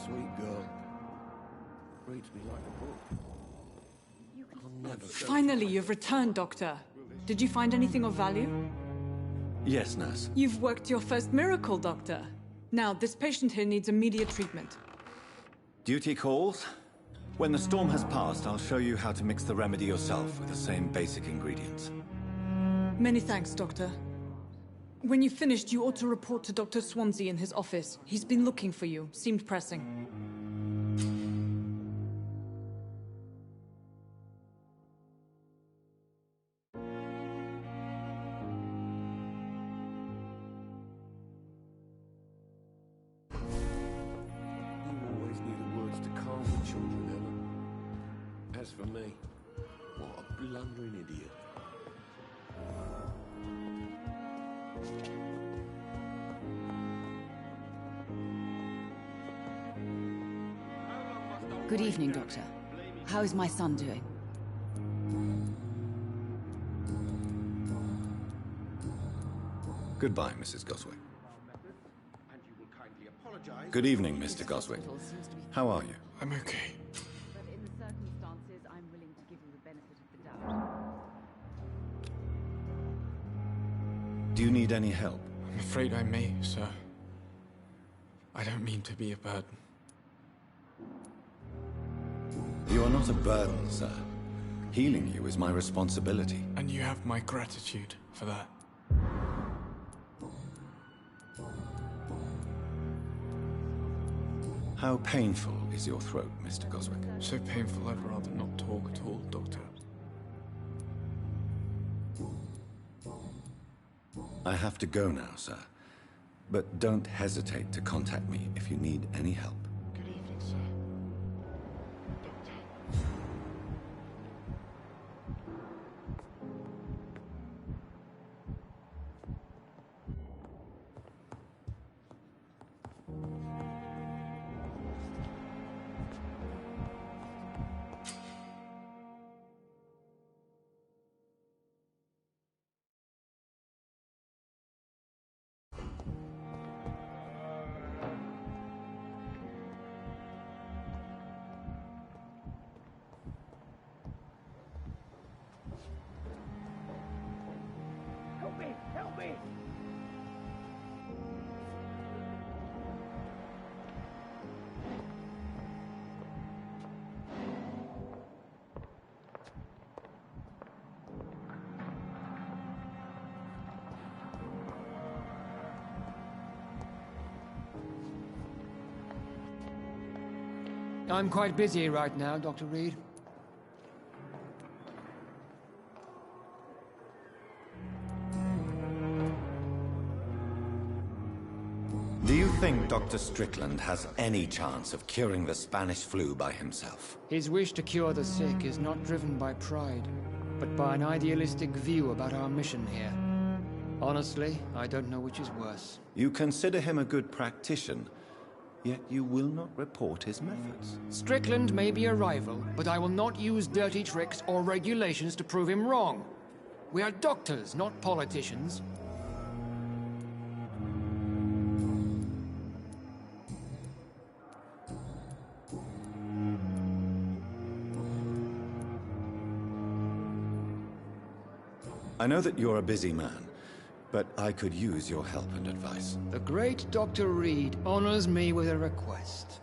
[SPEAKER 7] Sweet girl. Reads me like a book. I'll never
[SPEAKER 1] Finally, you've returned, Doctor. Did you find anything of value?
[SPEAKER 2] Yes, nurse.
[SPEAKER 1] You've worked your first miracle, Doctor. Now, this patient here needs immediate treatment.
[SPEAKER 2] Duty calls. When the storm has passed, I'll show you how to mix the remedy yourself with the same basic ingredients.
[SPEAKER 1] Many thanks, Doctor. When you've finished, you ought to report to Dr. Swansea in his office. He's been looking for you. Seemed pressing.
[SPEAKER 12] As for me, what a blundering idiot.
[SPEAKER 13] Good evening, Doctor. How is my son doing?
[SPEAKER 2] Goodbye, Mrs. Goswick. Good evening, Mr. Goswick. How are you?
[SPEAKER 4] I'm okay.
[SPEAKER 13] But in the circumstances, I'm willing to give you the benefit of the doubt.
[SPEAKER 2] Do you need any help?
[SPEAKER 4] I'm afraid I may, sir. I don't mean to be a burden.
[SPEAKER 2] You are not a burden, sir. Healing you is my responsibility.
[SPEAKER 4] And you have my gratitude for that.
[SPEAKER 2] How painful is your throat, Mr. Goswick?
[SPEAKER 4] So painful I'd rather not talk at all, Doctor.
[SPEAKER 2] I have to go now, sir. But don't hesitate to contact me if you need any help.
[SPEAKER 4] Good evening, sir. Doctor.
[SPEAKER 9] Help me!
[SPEAKER 8] I'm quite busy right now, Dr. Reed.
[SPEAKER 2] Do you think Dr. Strickland has any chance of curing the Spanish flu by himself?
[SPEAKER 8] His wish to cure the sick is not driven by pride, but by an idealistic view about our mission here. Honestly, I don't know which is worse.
[SPEAKER 2] You consider him a good practitioner, yet you will not report his methods.
[SPEAKER 8] Strickland may be a rival, but I will not use dirty tricks or regulations to prove him wrong. We are doctors, not politicians.
[SPEAKER 2] I know that you're a busy man, but I could use your help and advice.
[SPEAKER 8] The great Dr. Reed honors me with a request.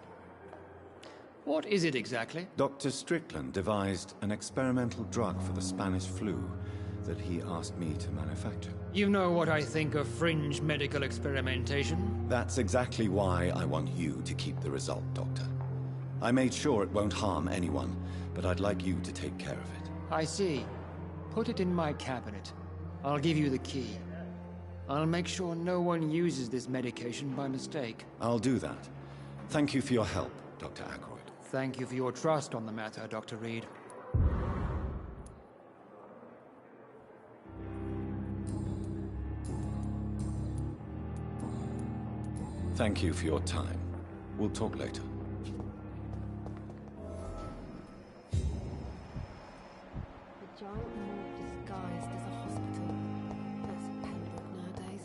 [SPEAKER 8] What is it exactly?
[SPEAKER 2] Dr. Strickland devised an experimental drug for the Spanish flu that he asked me to manufacture.
[SPEAKER 8] You know what I think of fringe medical experimentation?
[SPEAKER 2] That's exactly why I want you to keep the result, Doctor. I made sure it won't harm anyone, but I'd like you to take care of it.
[SPEAKER 8] I see. Put it in my cabinet. I'll give you the key. I'll make sure no one uses this medication by mistake.
[SPEAKER 2] I'll do that. Thank you for your help, Dr. Aykroyd.
[SPEAKER 8] Thank you for your trust on the matter, Dr. Reed.
[SPEAKER 2] Thank you for your time. We'll talk later.
[SPEAKER 3] The giant morgue disguised as a hospital. That's a pembroke nowadays.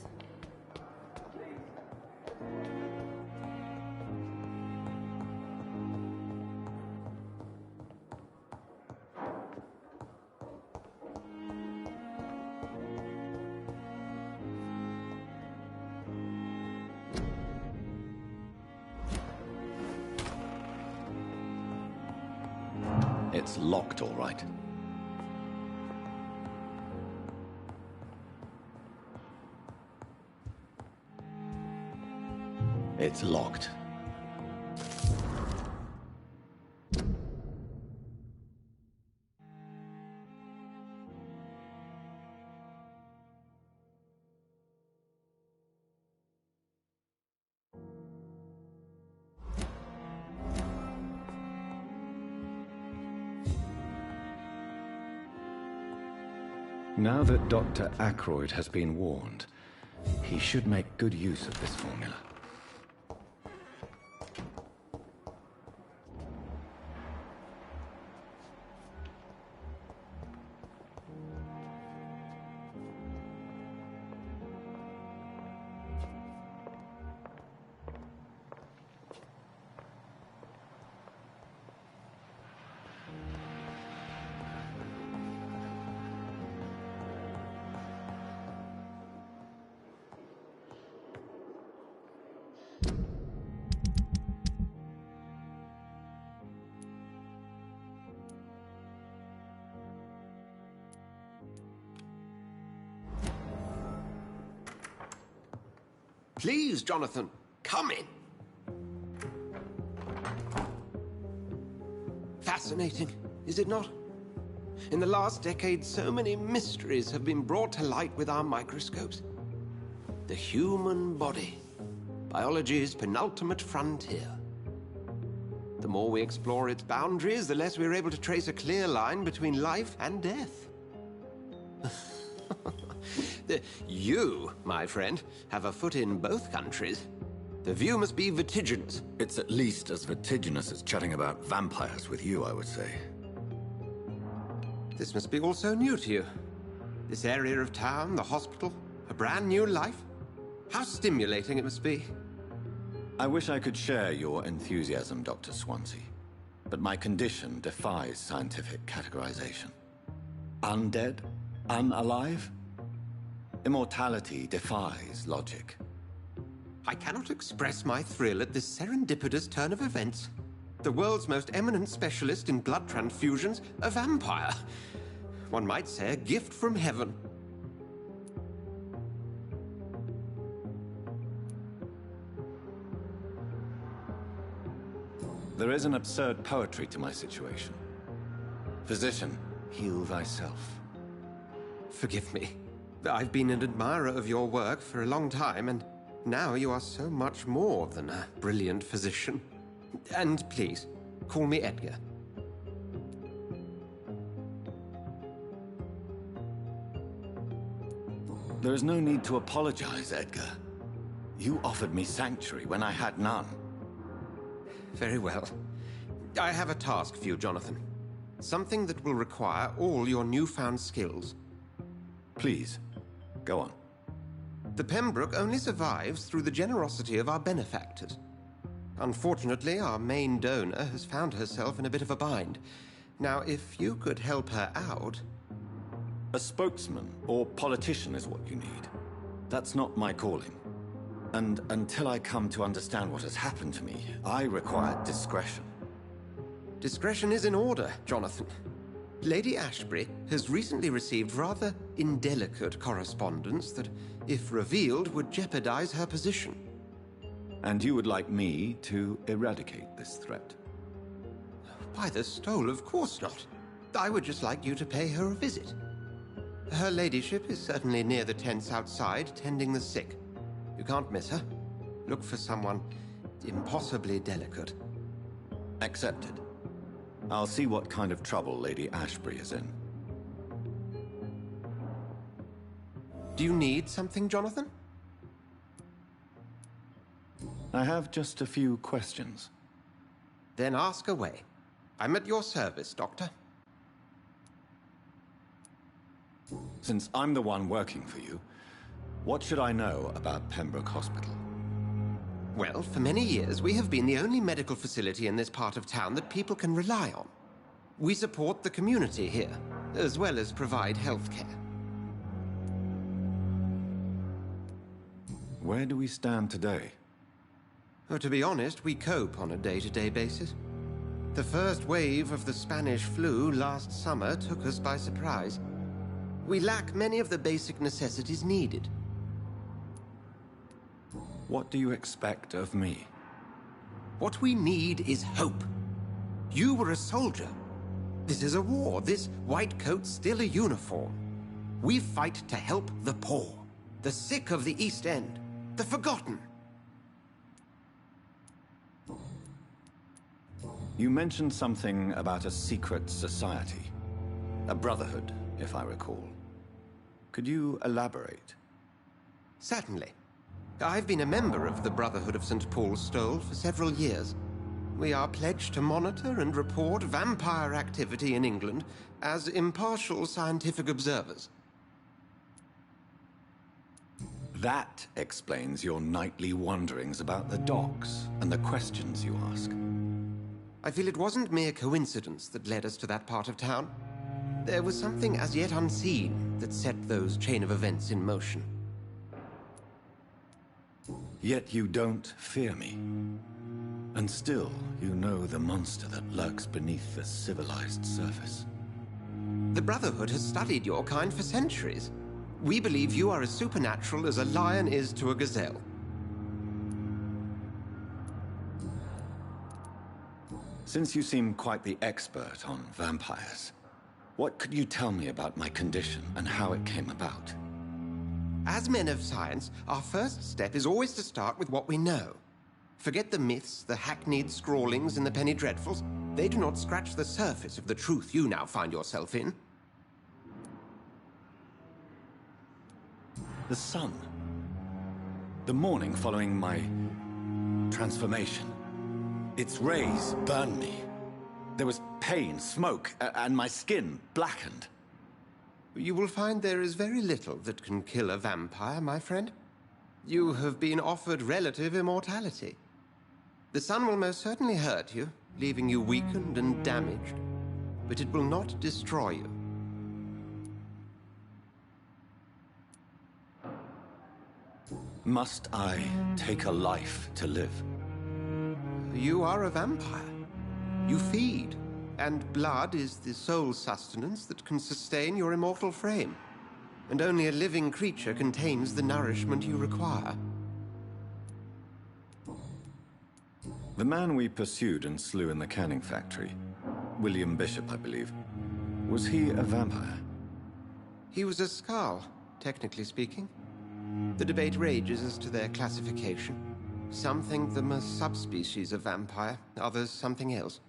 [SPEAKER 2] It's locked, all right. It's locked. Now that Dr. Ackroyd has been warned, he should make good use of this formula.
[SPEAKER 15] Please, Jonathan, come in. Fascinating, is it not? In the last decade, so many mysteries have been brought to light with our microscopes. The human body, biology's penultimate frontier. The more we explore its boundaries, the less we're able to trace a clear line between life and death. You, my friend, have a foot in both countries. The view must be vertiginous.
[SPEAKER 2] It's at least as vertiginous as chatting about vampires with you, I would say.
[SPEAKER 15] This must be all so new to you. This area of town, the hospital, a brand new life. How stimulating it must be.
[SPEAKER 2] I wish I could share your enthusiasm, Dr. Swansea, but my condition defies scientific categorization. Undead? Unalive? Immortality defies logic.
[SPEAKER 15] I cannot express my thrill at this serendipitous turn of events. The world's most eminent specialist in blood transfusions, a vampire. One might say a gift from heaven.
[SPEAKER 2] There is an absurd poetry to my situation. Physician, heal thyself.
[SPEAKER 15] Forgive me. I've been an admirer of your work for a long time, and now you are so much more than a brilliant physician. And please, call me Edgar.
[SPEAKER 2] There is no need to apologize, Edgar. You offered me sanctuary when I had none.
[SPEAKER 15] Very well. I have a task for you, Jonathan. Something that will require all your newfound skills.
[SPEAKER 2] Please, go on.
[SPEAKER 15] The Pembroke only survives through the generosity of our benefactors. Unfortunately, our main donor has found herself in a bit of a bind. Now, if you could help her out...
[SPEAKER 2] A spokesman or politician is what you need. That's not my calling. And until I come to understand what has happened to me, I require discretion.
[SPEAKER 15] Discretion is in order, Jonathan. Lady Ashbury has recently received rather indelicate correspondence that, if revealed, would jeopardize her position.
[SPEAKER 2] And you would like me to eradicate this threat?
[SPEAKER 15] By the stole, of course not. I would just like you to pay her a visit. Her ladyship is certainly near the tents outside, tending the sick. You can't miss her. Look for someone impossibly delicate.
[SPEAKER 2] Accepted. I'll see what kind of trouble Lady Ashbury is in.
[SPEAKER 15] Do you need something, Jonathan?
[SPEAKER 2] I have just a few questions.
[SPEAKER 15] Then ask away. I'm at your service, Doctor.
[SPEAKER 2] Since I'm the one working for you, what should I know about Pembroke Hospital?
[SPEAKER 15] Well, for many years, we have been the only medical facility in this part of town that people can rely on. We support the community here, as well as provide health care.
[SPEAKER 2] Where do we stand today?
[SPEAKER 15] Oh, to be honest, we cope on a day-to-day basis. The first wave of the Spanish flu last summer took us by surprise. We lack many of the basic necessities needed.
[SPEAKER 2] What do you expect of me?
[SPEAKER 15] What we need is hope. You were a soldier. This is a war. This white coat's still a uniform. We fight to help the poor, the sick of the East End, the forgotten.
[SPEAKER 2] You mentioned something about a secret society. A brotherhood, if I recall. Could you elaborate?
[SPEAKER 15] Certainly. I've been a member of the Brotherhood of St. Paul's Stole for several years. We are pledged to monitor and report vampire activity in England as impartial scientific observers.
[SPEAKER 2] That explains your nightly wanderings about the docks and the questions you ask.
[SPEAKER 15] I feel it wasn't mere coincidence that led us to that part of town. There was something as yet unseen that set those chain of events in motion.
[SPEAKER 2] Yet you don't fear me. And still, you know the monster that lurks beneath the civilized surface.
[SPEAKER 15] The Brotherhood has studied your kind for centuries. We believe you are as supernatural as a lion is to a gazelle.
[SPEAKER 2] Since you seem quite the expert on vampires, what could you tell me about my condition and how it came about?
[SPEAKER 15] As men of science, our first step is always to start with what we know. Forget the myths, the hackneyed scrawlings, and the penny dreadfuls. They do not scratch the surface of the truth you now find yourself in.
[SPEAKER 2] The sun. The morning following my transformation. Its rays burned me. There was pain, smoke, and my skin blackened.
[SPEAKER 15] You will find there is very little that can kill a vampire, my friend. You have been offered relative immortality. The sun will most certainly hurt you, leaving you weakened and damaged, but it will not destroy you.
[SPEAKER 2] Must I take a life to live?
[SPEAKER 15] You are a vampire. You feed, and blood is the sole sustenance that can sustain your immortal frame. And only a living creature contains the nourishment you require.
[SPEAKER 2] The man we pursued and slew in the canning factory, William Bishop, I believe, was he a vampire?
[SPEAKER 15] He was a Skald, technically speaking. The debate rages as to their classification. Some think them a subspecies of vampire, others something else.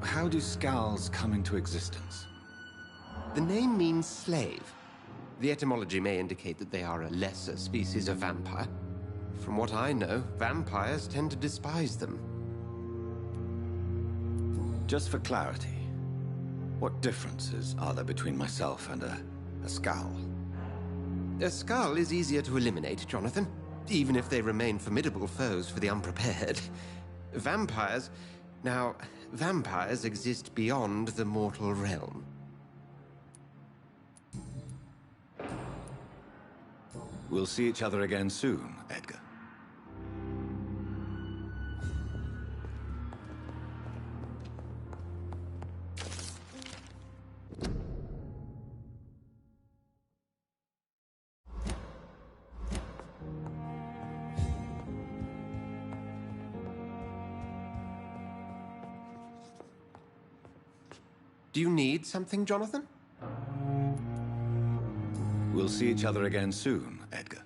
[SPEAKER 2] How do Skalds come into existence?
[SPEAKER 15] The name means slave. The etymology may indicate that they are a lesser species of vampire. From what I know, vampires tend to despise them.
[SPEAKER 2] Just for clarity, what differences are there between myself and a Skald?
[SPEAKER 15] A Skald is easier to eliminate, Jonathan, even if they remain formidable foes for the unprepared. Vampires... Now, vampires exist beyond the mortal realm.
[SPEAKER 2] We'll see each other again soon, Edgar.
[SPEAKER 15] Do you need something, Jonathan?
[SPEAKER 2] We'll see each other again soon, Edgar.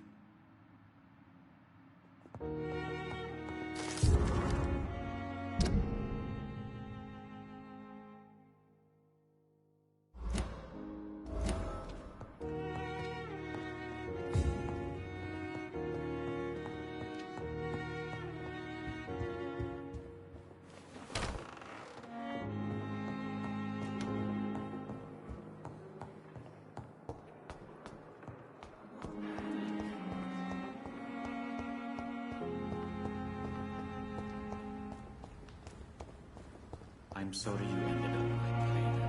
[SPEAKER 16] I'm sorry you ended up like Lane.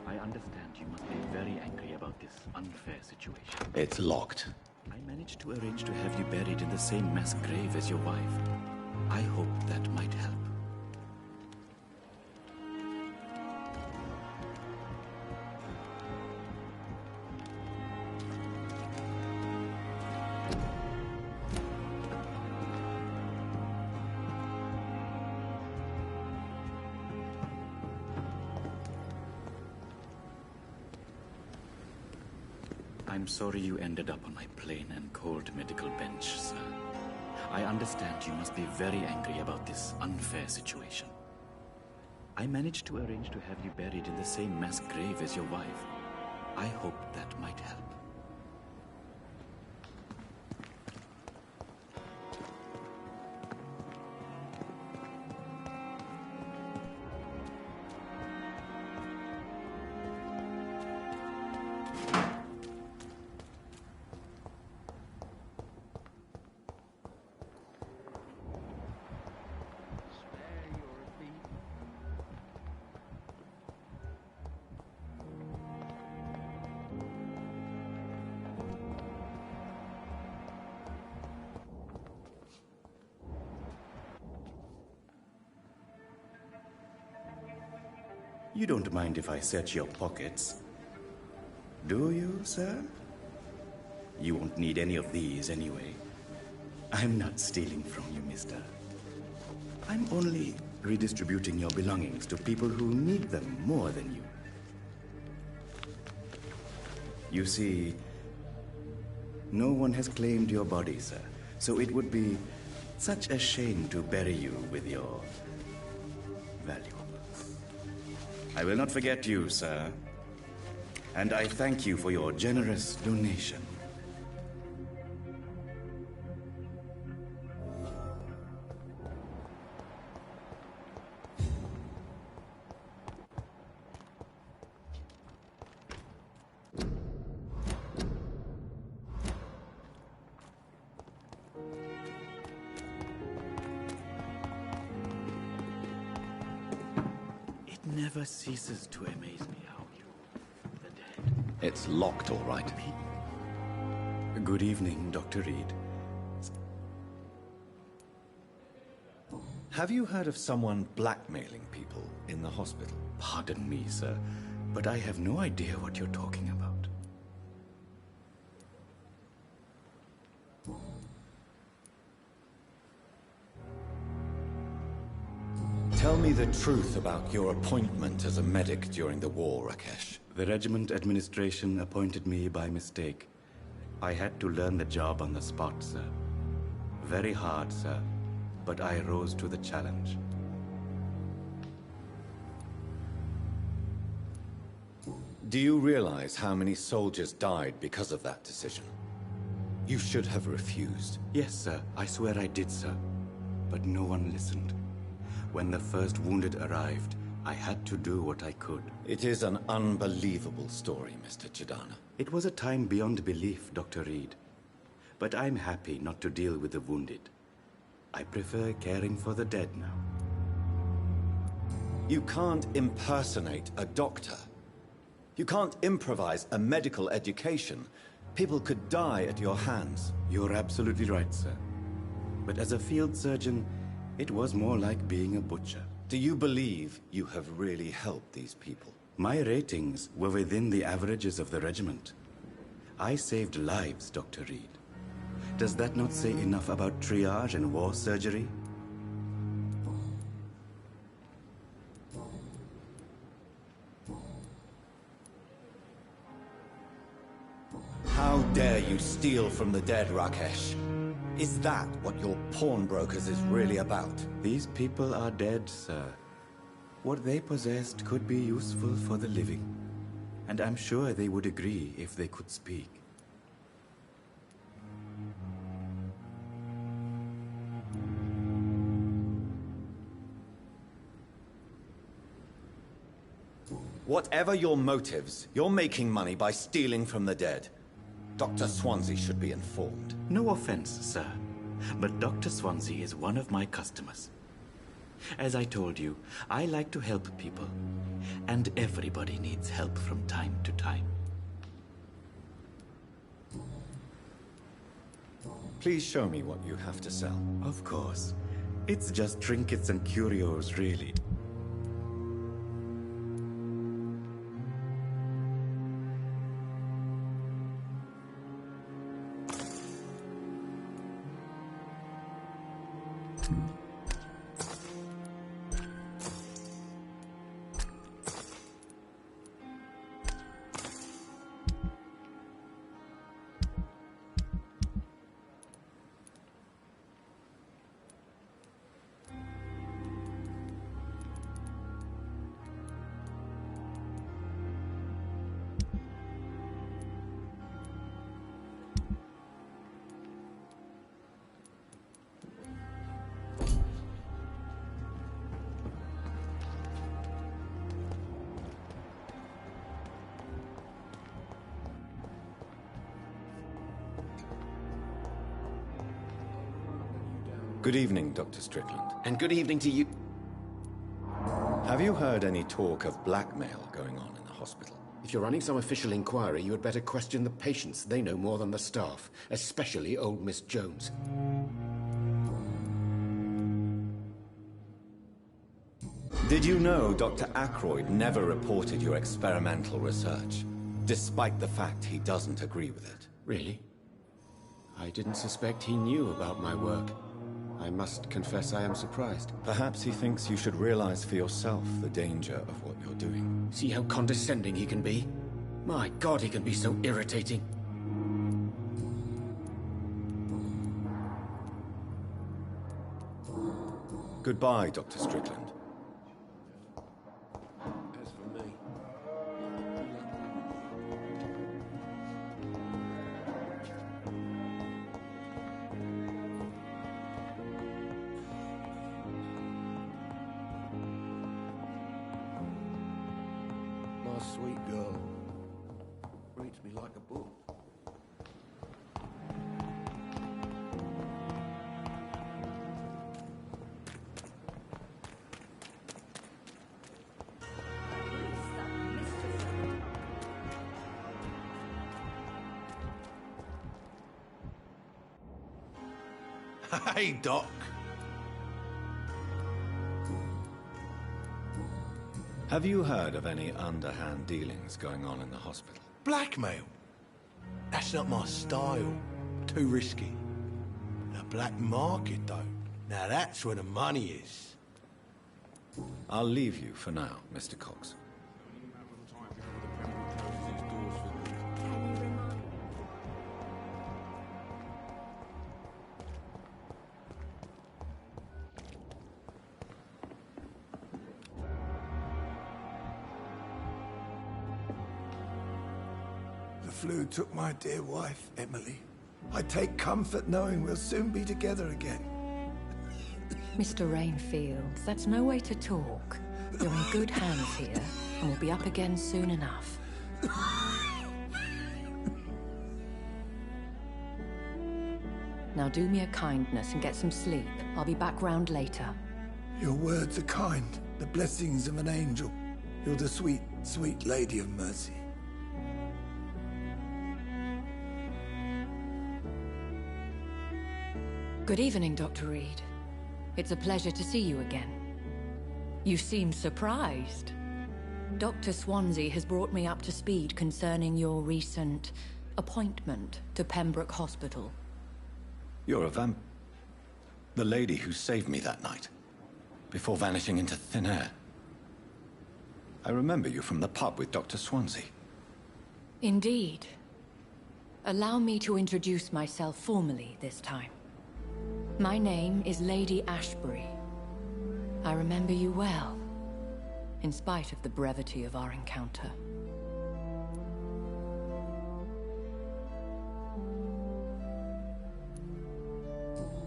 [SPEAKER 16] I understand you must be very angry about this unfair situation.
[SPEAKER 2] It's locked.
[SPEAKER 16] I managed to arrange to have you buried in the same mass grave as your wife. I hope that might help. I'm sorry you ended up on my plain and cold medical bench, sir. I understand you must be very angry about this unfair situation. I managed to arrange to have you buried in the same mass grave as your wife. I hope that might help. You don't mind if I search your pockets, do you, sir? You won't need any of these anyway. I'm not stealing from you, mister. I'm only redistributing your belongings to people who need them more than you. You see, no one has claimed your body, sir, so it would be such a shame to bury you with your valuables. I will not forget you, sir, and I thank you for your generous donation. Never ceases to amaze me how you, the dead.
[SPEAKER 2] It's locked, all right.
[SPEAKER 16] Good evening, Dr. Reed.
[SPEAKER 2] Have you heard of someone blackmailing people in the hospital?
[SPEAKER 16] Pardon me, sir, but I have no idea what you're talking about.
[SPEAKER 2] Tell me the truth about your appointment as a medic during the war, Rakesh.
[SPEAKER 16] The regiment administration appointed me by mistake. I had to learn the job on the spot, sir. Very hard, sir, but I rose to the challenge.
[SPEAKER 2] Do you realize how many soldiers died because of that decision? You should have refused.
[SPEAKER 16] Yes, sir. I swear I did, sir. But no one listened. When the first wounded arrived, I had to do what I could.
[SPEAKER 2] It is an unbelievable story, Mr. Chidana.
[SPEAKER 16] It was a time beyond belief, Dr. Reed. But I'm happy not to deal with the wounded. I prefer caring for the dead now.
[SPEAKER 2] You can't impersonate a doctor. You can't improvise a medical education. People could die at your hands.
[SPEAKER 16] You're absolutely right, sir. But as a field surgeon, it was more like being a butcher.
[SPEAKER 2] Do you believe you have really helped these people?
[SPEAKER 16] My ratings were within the averages of the regiment. I saved lives, Dr. Reed. Does that not say enough about triage and war surgery?
[SPEAKER 2] How dare you steal from the dead, Rakesh? Is that what your pawnbrokers is really about?
[SPEAKER 16] These people are dead, sir. What they possessed could be useful for the living. And I'm sure they would agree if they could speak.
[SPEAKER 2] Whatever your motives, you're making money by stealing from the dead. Dr. Swansea should be informed.
[SPEAKER 16] No offense, sir, but Dr. Swansea is one of my customers. As I told you, I like to help people, and everybody needs help from time to time.
[SPEAKER 2] Please show me what you have to sell.
[SPEAKER 16] Of course. It's just trinkets and curios, really.
[SPEAKER 2] Good evening, Dr. Strickland.
[SPEAKER 11] And good evening to you.
[SPEAKER 2] Have you heard any talk of blackmail going on in the hospital?
[SPEAKER 11] If you're running some official inquiry, you had better question the patients. They know more than the staff, especially old Miss Jones.
[SPEAKER 2] Did you know Dr. Ackroyd never reported your experimental research, despite the fact he doesn't agree with it?
[SPEAKER 11] Really? I didn't suspect he knew about my work. I must confess I am surprised.
[SPEAKER 2] Perhaps he thinks you should realize for yourself the danger of what you're doing.
[SPEAKER 11] See how condescending he can be? My God, he can be so irritating.
[SPEAKER 2] Goodbye, Dr. Strickland.
[SPEAKER 7] As for me... My sweet girl reads me like a book. Hey, Doc.
[SPEAKER 2] Have you heard of any underhand dealings going on in the hospital?
[SPEAKER 7] Blackmail? That's not my style. Too risky. The black market, though. Now that's where the money is.
[SPEAKER 2] I'll leave you for now, Mr. Cox.
[SPEAKER 10] The flu took my dear wife, Emily. I take comfort knowing we'll soon be together again.
[SPEAKER 17] Mr. Rainfield, that's no way to talk. You're in good hands here, and we'll be up again soon enough. Now do me a kindness and get some sleep. I'll be back round later.
[SPEAKER 10] Your words are kind, the blessings of an angel. You're the sweet, sweet Lady of Mercy.
[SPEAKER 17] Good evening, Dr. Reed. It's a pleasure to see you again. You seem surprised. Dr. Swansea has brought me up to speed concerning your recent appointment to Pembroke Hospital.
[SPEAKER 2] You're a vamp... The lady who saved me that night, before vanishing into thin air. I remember you from the pub with Dr. Swansea.
[SPEAKER 17] Indeed. Allow me to introduce myself formally this time. My name is Lady Ashbury. I remember you well, in spite of the brevity of our encounter.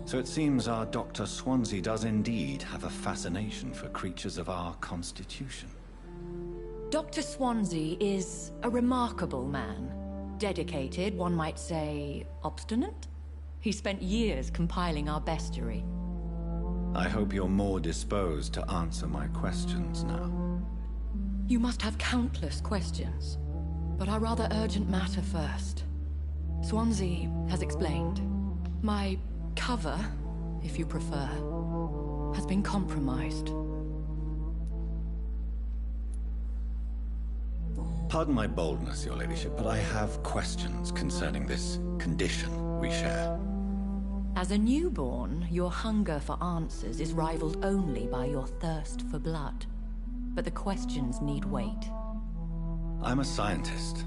[SPEAKER 2] So it seems our Dr. Swansea does indeed have a fascination for creatures of our constitution.
[SPEAKER 17] Dr. Swansea is a remarkable man. Dedicated, one might say, obstinate? He spent years compiling our bestiary.
[SPEAKER 2] I hope you're more disposed to answer my questions now.
[SPEAKER 17] You must have countless questions, but our rather urgent matter first. Swansea has explained. My cover, if you prefer, has been compromised.
[SPEAKER 2] Pardon my boldness, Your Ladyship, but I have questions concerning this condition we share.
[SPEAKER 17] As a newborn, your hunger for answers is rivaled only by your thirst for blood. But the questions need wait.
[SPEAKER 2] I'm a scientist.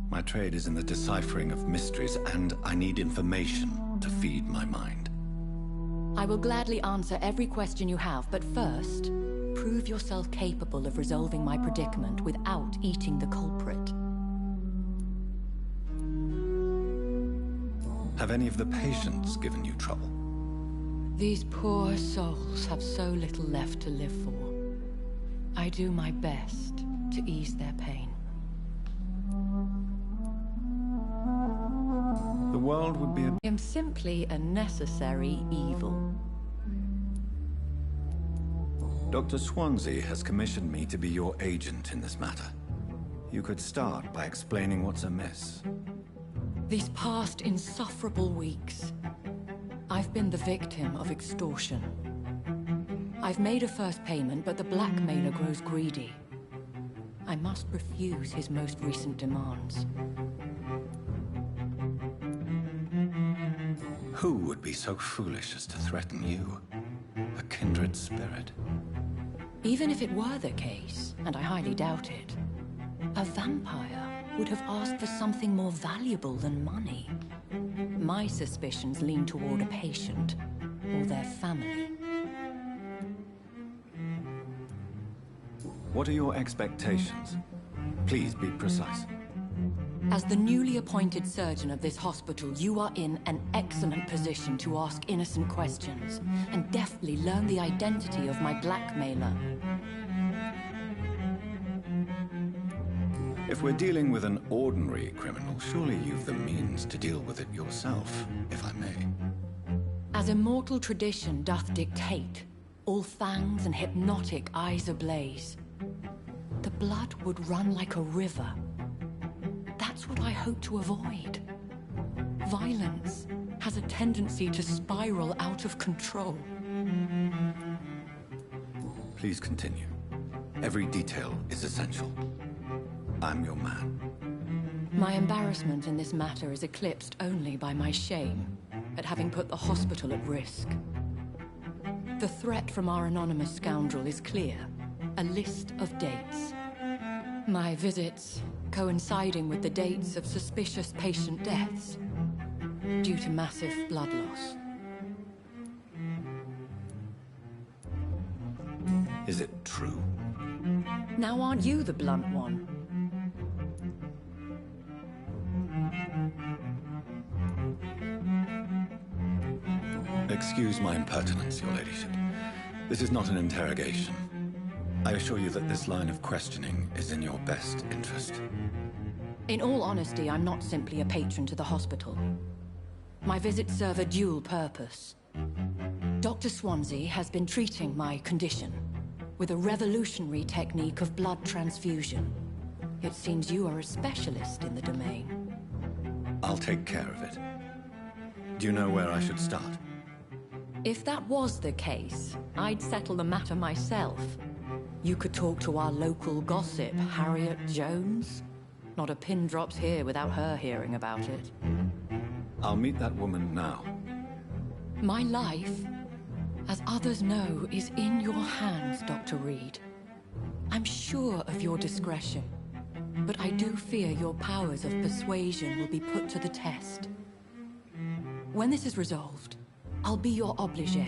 [SPEAKER 2] My trade is in the deciphering of mysteries, and I need information to feed my mind.
[SPEAKER 17] I will gladly answer every question you have, but first, prove yourself capable of resolving my predicament without eating the culprit.
[SPEAKER 2] Have any of the patients given you trouble?
[SPEAKER 17] These poor souls have so little left to live for. I do my best to ease their pain.
[SPEAKER 2] The world would be
[SPEAKER 17] I am simply a necessary evil.
[SPEAKER 2] Dr. Swansea has commissioned me to be your agent in this matter. You could start by explaining what's amiss.
[SPEAKER 17] These past insufferable weeks, I've been the victim of extortion. I've made a first payment, but the blackmailer grows greedy. I must refuse his most recent demands.
[SPEAKER 2] Who would be so foolish as to threaten you? A kindred spirit?
[SPEAKER 17] Even if it were the case, and I highly doubt it, a vampire would have asked for something more valuable than money. My suspicions lean toward a patient or their family.
[SPEAKER 2] What are your expectations? Please be precise.
[SPEAKER 17] As the newly appointed surgeon of this hospital, you are in an excellent position to ask innocent questions and deftly learn the identity of my blackmailer.
[SPEAKER 2] If we're dealing with an ordinary criminal, surely you've the means to deal with it yourself, if I may.
[SPEAKER 17] As immortal tradition doth dictate, all fangs and hypnotic eyes ablaze, the blood would run like a river. That's what I hope to avoid. Violence has a tendency to spiral out of control.
[SPEAKER 2] Please continue. Every detail is essential. I'm your man.
[SPEAKER 17] My embarrassment in this matter is eclipsed only by my shame at having put the hospital at risk. The threat from our anonymous scoundrel is clear. A list of dates. My visits coinciding with the dates of suspicious patient deaths due to massive blood loss.
[SPEAKER 2] Is it true?
[SPEAKER 17] Now aren't you the blunt one?
[SPEAKER 2] Excuse my impertinence, your ladyship. This is not an interrogation. I assure you that this line of questioning is in your best interest.
[SPEAKER 17] In all honesty, I'm not simply a patron to the hospital. My visits serve a dual purpose. Dr. Swansea has been treating my condition with a revolutionary technique of blood transfusion. It seems you are a specialist in the domain.
[SPEAKER 2] I'll take care of it. Do you know where I should start?
[SPEAKER 17] If that was the case, I'd settle the matter myself. You could talk to our local gossip, Harriet Jones. Not a pin drops here without her hearing about it.
[SPEAKER 2] I'll meet that woman now.
[SPEAKER 17] My life, as others know, is in your hands, Dr. Reed. I'm sure of your discretion, but I do fear your powers of persuasion will be put to the test. When this is resolved, I'll be your obligé.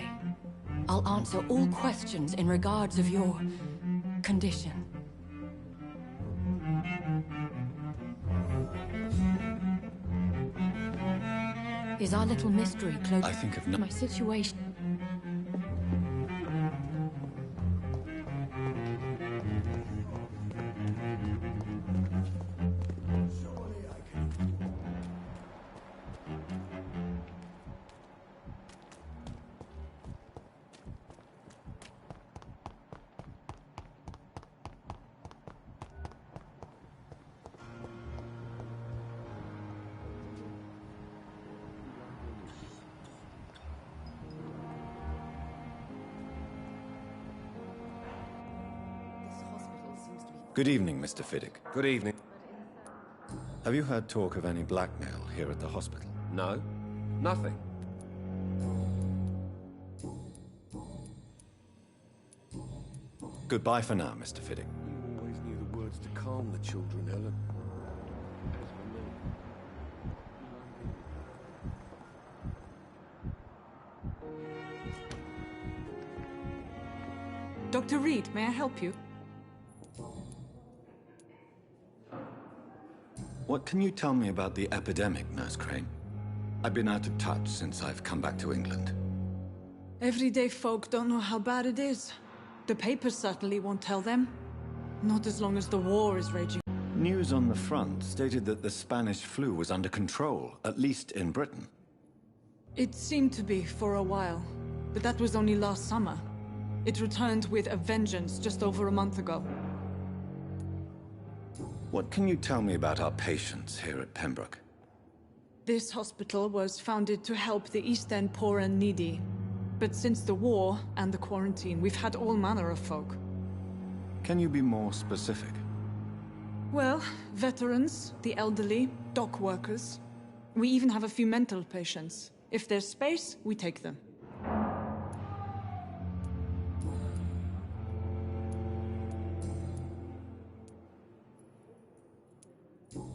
[SPEAKER 17] I'll answer all questions in regards of your condition. Is our little mystery close?
[SPEAKER 2] I think of no.
[SPEAKER 17] My situation.
[SPEAKER 2] Good evening, Mr. Fiddick.
[SPEAKER 12] Good evening.
[SPEAKER 2] Have you heard talk of any blackmail here at the hospital?
[SPEAKER 12] No, nothing.
[SPEAKER 2] Goodbye for now, Mr. Fiddick.
[SPEAKER 12] You always knew the words to calm the children, Helen.
[SPEAKER 1] Dr. Reed, may I help you?
[SPEAKER 2] What can you tell me about the epidemic, Nurse Crane? I've been out of touch since I've come back to England.
[SPEAKER 1] Everyday folk don't know how bad it is. The papers certainly won't tell them. Not as long as the war is raging.
[SPEAKER 2] News on the front stated that the Spanish flu was under control, at least in Britain.
[SPEAKER 1] It seemed to be for a while, but that was only last summer. It returned with a vengeance just over a month ago.
[SPEAKER 2] What can you tell me about our patients here at Pembroke?
[SPEAKER 1] This hospital was founded to help the East End poor and needy. But since the war and the quarantine, we've had all manner of folk.
[SPEAKER 2] Can you be more specific?
[SPEAKER 1] Well, veterans, the elderly, dock workers. We even have a few mental patients. If there's space, we take them.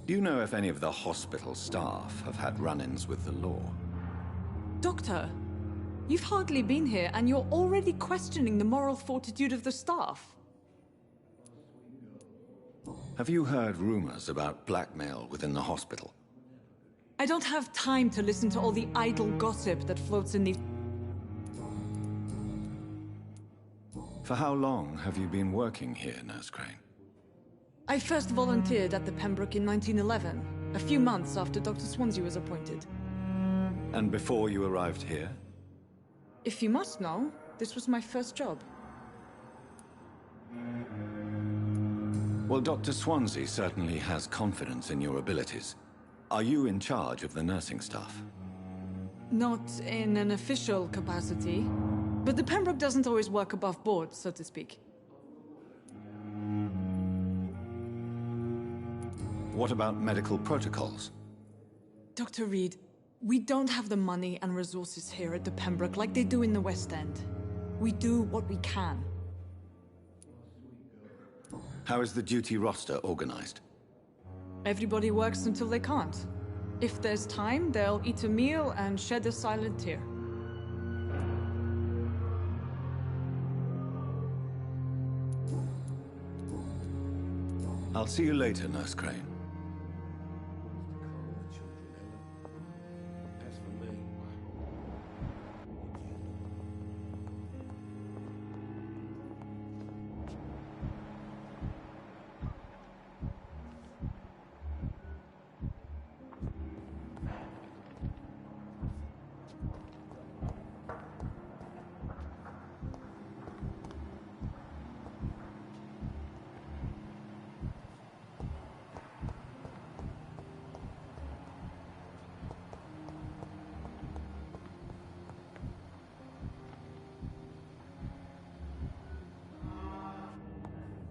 [SPEAKER 2] Do you know if any of the hospital staff have had run-ins with the law?
[SPEAKER 1] Doctor, you've hardly been here and you're already questioning the moral fortitude of the staff.
[SPEAKER 2] Have you heard rumors about blackmail within the hospital?
[SPEAKER 1] I don't have time to listen to all the idle gossip that floats in these...
[SPEAKER 2] For how long have you been working here, Nurse Crane?
[SPEAKER 1] I first volunteered at the Pembroke in 1911, a few months after Dr. Swansea was appointed.
[SPEAKER 2] And before you arrived here?
[SPEAKER 1] If you must know, this was my first job.
[SPEAKER 2] Well, Dr. Swansea certainly has confidence in your abilities. Are you in charge of the nursing staff?
[SPEAKER 1] Not in an official capacity, but the Pembroke doesn't always work above board, so to speak.
[SPEAKER 2] What about medical protocols?
[SPEAKER 1] Dr. Reed, we don't have the money and resources here at the Pembroke like they do in the West End. We do what we can.
[SPEAKER 2] How is the duty roster organized?
[SPEAKER 1] Everybody works until they can't. If there's time, they'll eat a meal and shed a silent tear.
[SPEAKER 2] I'll see you later, Nurse Crane.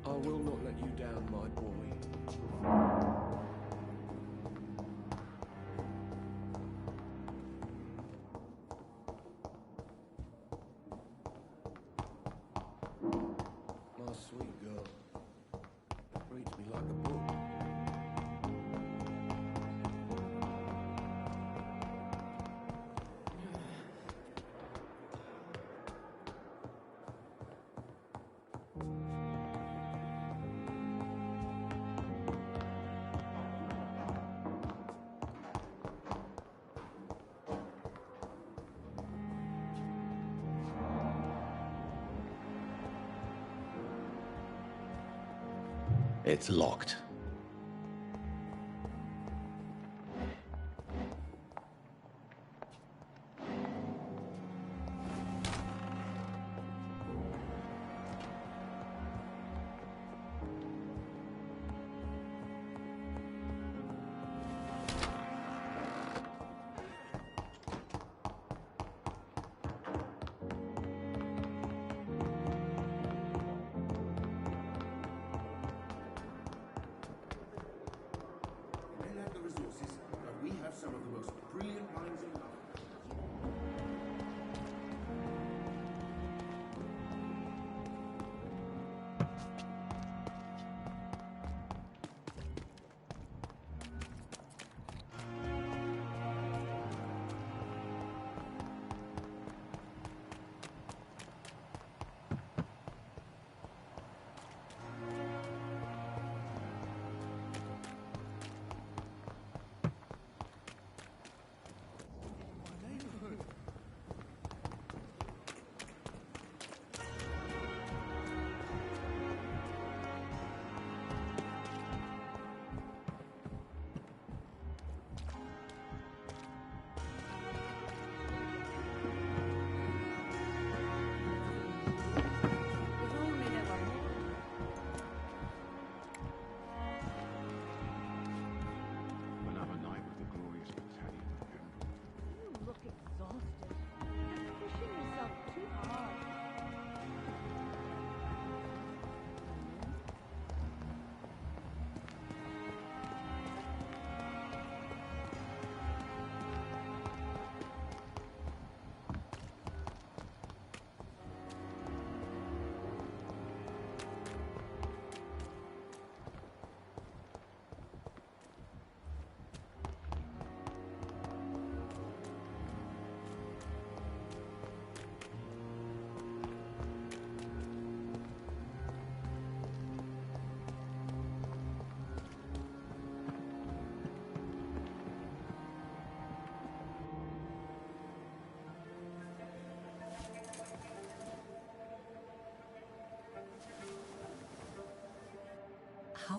[SPEAKER 12] I will not let you down, my boy. My sweet girl. Reads me like a book.
[SPEAKER 2] It's locked.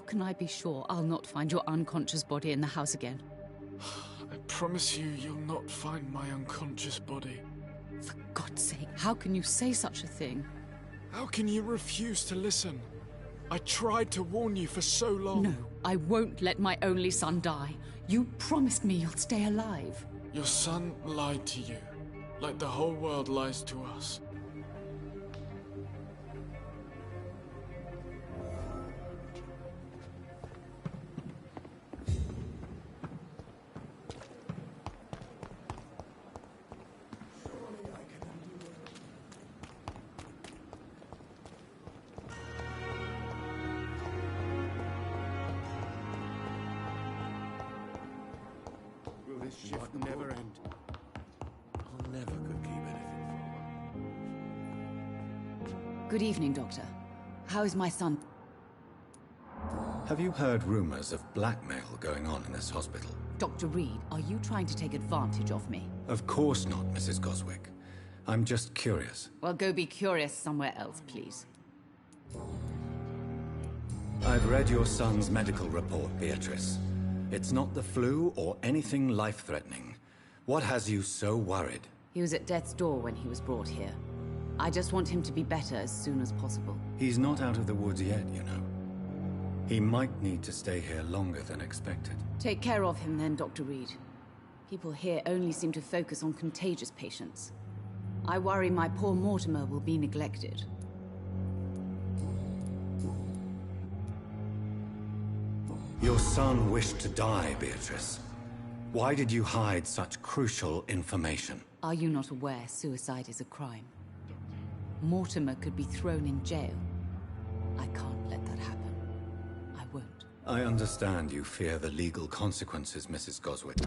[SPEAKER 13] can I be sure I'll not find your unconscious body in the house again?
[SPEAKER 18] I promise you, you'll not find my unconscious body.
[SPEAKER 13] For God's sake, how can you say such a thing?
[SPEAKER 18] How can you refuse to listen? I tried to warn you for so long.
[SPEAKER 13] No, I won't let my only son die. You promised me you'll stay alive.
[SPEAKER 18] Your son lied to you, like the whole world lies to us.
[SPEAKER 11] This shift never end.
[SPEAKER 12] I never could keep anything from her.
[SPEAKER 13] Good evening, Doctor. How is my son?
[SPEAKER 2] Have you heard rumors of blackmail going on in this hospital?
[SPEAKER 13] Dr. Reed, are you trying to take advantage of me?
[SPEAKER 2] Of course not, Mrs. Goswick. I'm just curious.
[SPEAKER 13] Well, go be curious somewhere else, please.
[SPEAKER 2] I've read your son's medical report, Beatrice. It's not the flu or anything life-threatening. What has you so worried?
[SPEAKER 13] He was at death's door when he was brought here. I just want him to be better as soon as possible.
[SPEAKER 2] He's not out of the woods yet, you know. He might need to stay here longer than expected.
[SPEAKER 13] Take care of him then, Dr. Reed. People here only seem to focus on contagious patients. I worry my poor Mortimer will be neglected.
[SPEAKER 2] Your son wished to die, Beatrice. Why did you hide such crucial information?
[SPEAKER 13] Are you not aware suicide is a crime? Mortimer could be thrown in jail. I can't let that happen. I won't.
[SPEAKER 2] I understand you fear the legal consequences, Mrs. Goswick.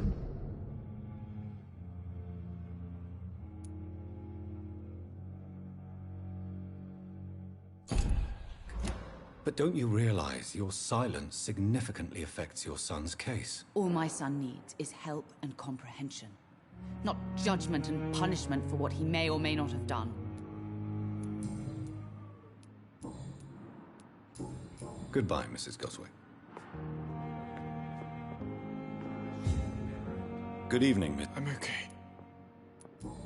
[SPEAKER 2] But don't you realize your silence significantly affects your son's case?
[SPEAKER 13] All my son needs is help and comprehension. Not judgment and punishment for what he may or may not have done.
[SPEAKER 2] Goodbye, Mrs. Goswick. Good evening, Miss...
[SPEAKER 18] I'm okay.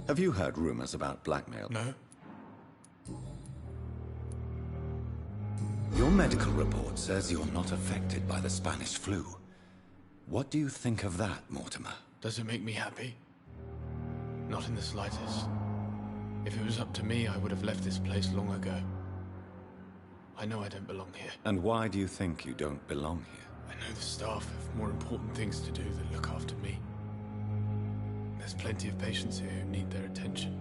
[SPEAKER 2] Have you heard rumors about blackmail?
[SPEAKER 18] No.
[SPEAKER 2] Your medical report says you're not affected by the Spanish flu. What do you think of that, Mortimer?
[SPEAKER 18] Does it make me happy? Not in the slightest. If it was up to me, I would have left this place long ago. I know I don't belong here.
[SPEAKER 2] And why do you think you don't belong here?
[SPEAKER 18] I know the staff have more important things to do than look after me. There's plenty of patients here who need their attention.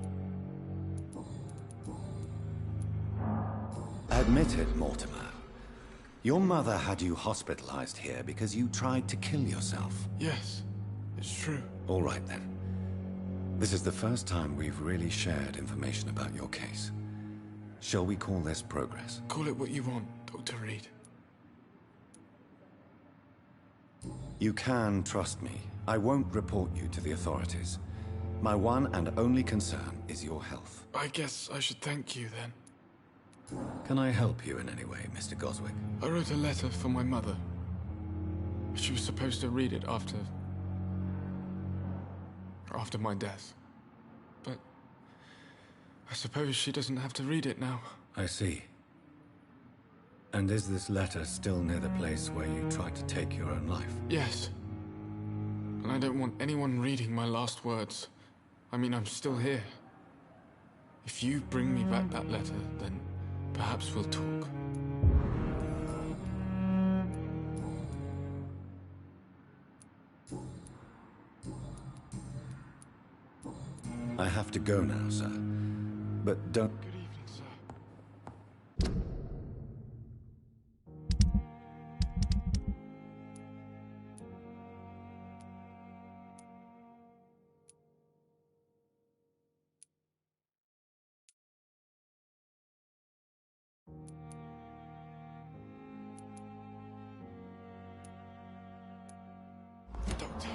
[SPEAKER 2] Admit it, Mortimer. Your mother had you hospitalized here because you tried to kill yourself.
[SPEAKER 18] Yes, it's true.
[SPEAKER 2] All right, then. This is the first time we've really shared information about your case. Shall we call this progress?
[SPEAKER 18] Call it what you want, Dr. Reed.
[SPEAKER 2] You can trust me. I won't report you to the authorities. My one and only concern is your health.
[SPEAKER 18] I guess I should thank you, then.
[SPEAKER 2] Can I help you in any way, Mr. Goswick?
[SPEAKER 18] I wrote a letter for my mother. She was supposed to read it after my death. But I suppose she doesn't have to read it now.
[SPEAKER 2] I see. And is this letter still near the place where you tried to take your own life?
[SPEAKER 18] Yes. And I don't want anyone reading my last words. I mean, I'm still here. If you bring me back that letter, then perhaps we'll talk.
[SPEAKER 2] I have to go now, sir. But don't...
[SPEAKER 18] Good evening, sir. Doctor.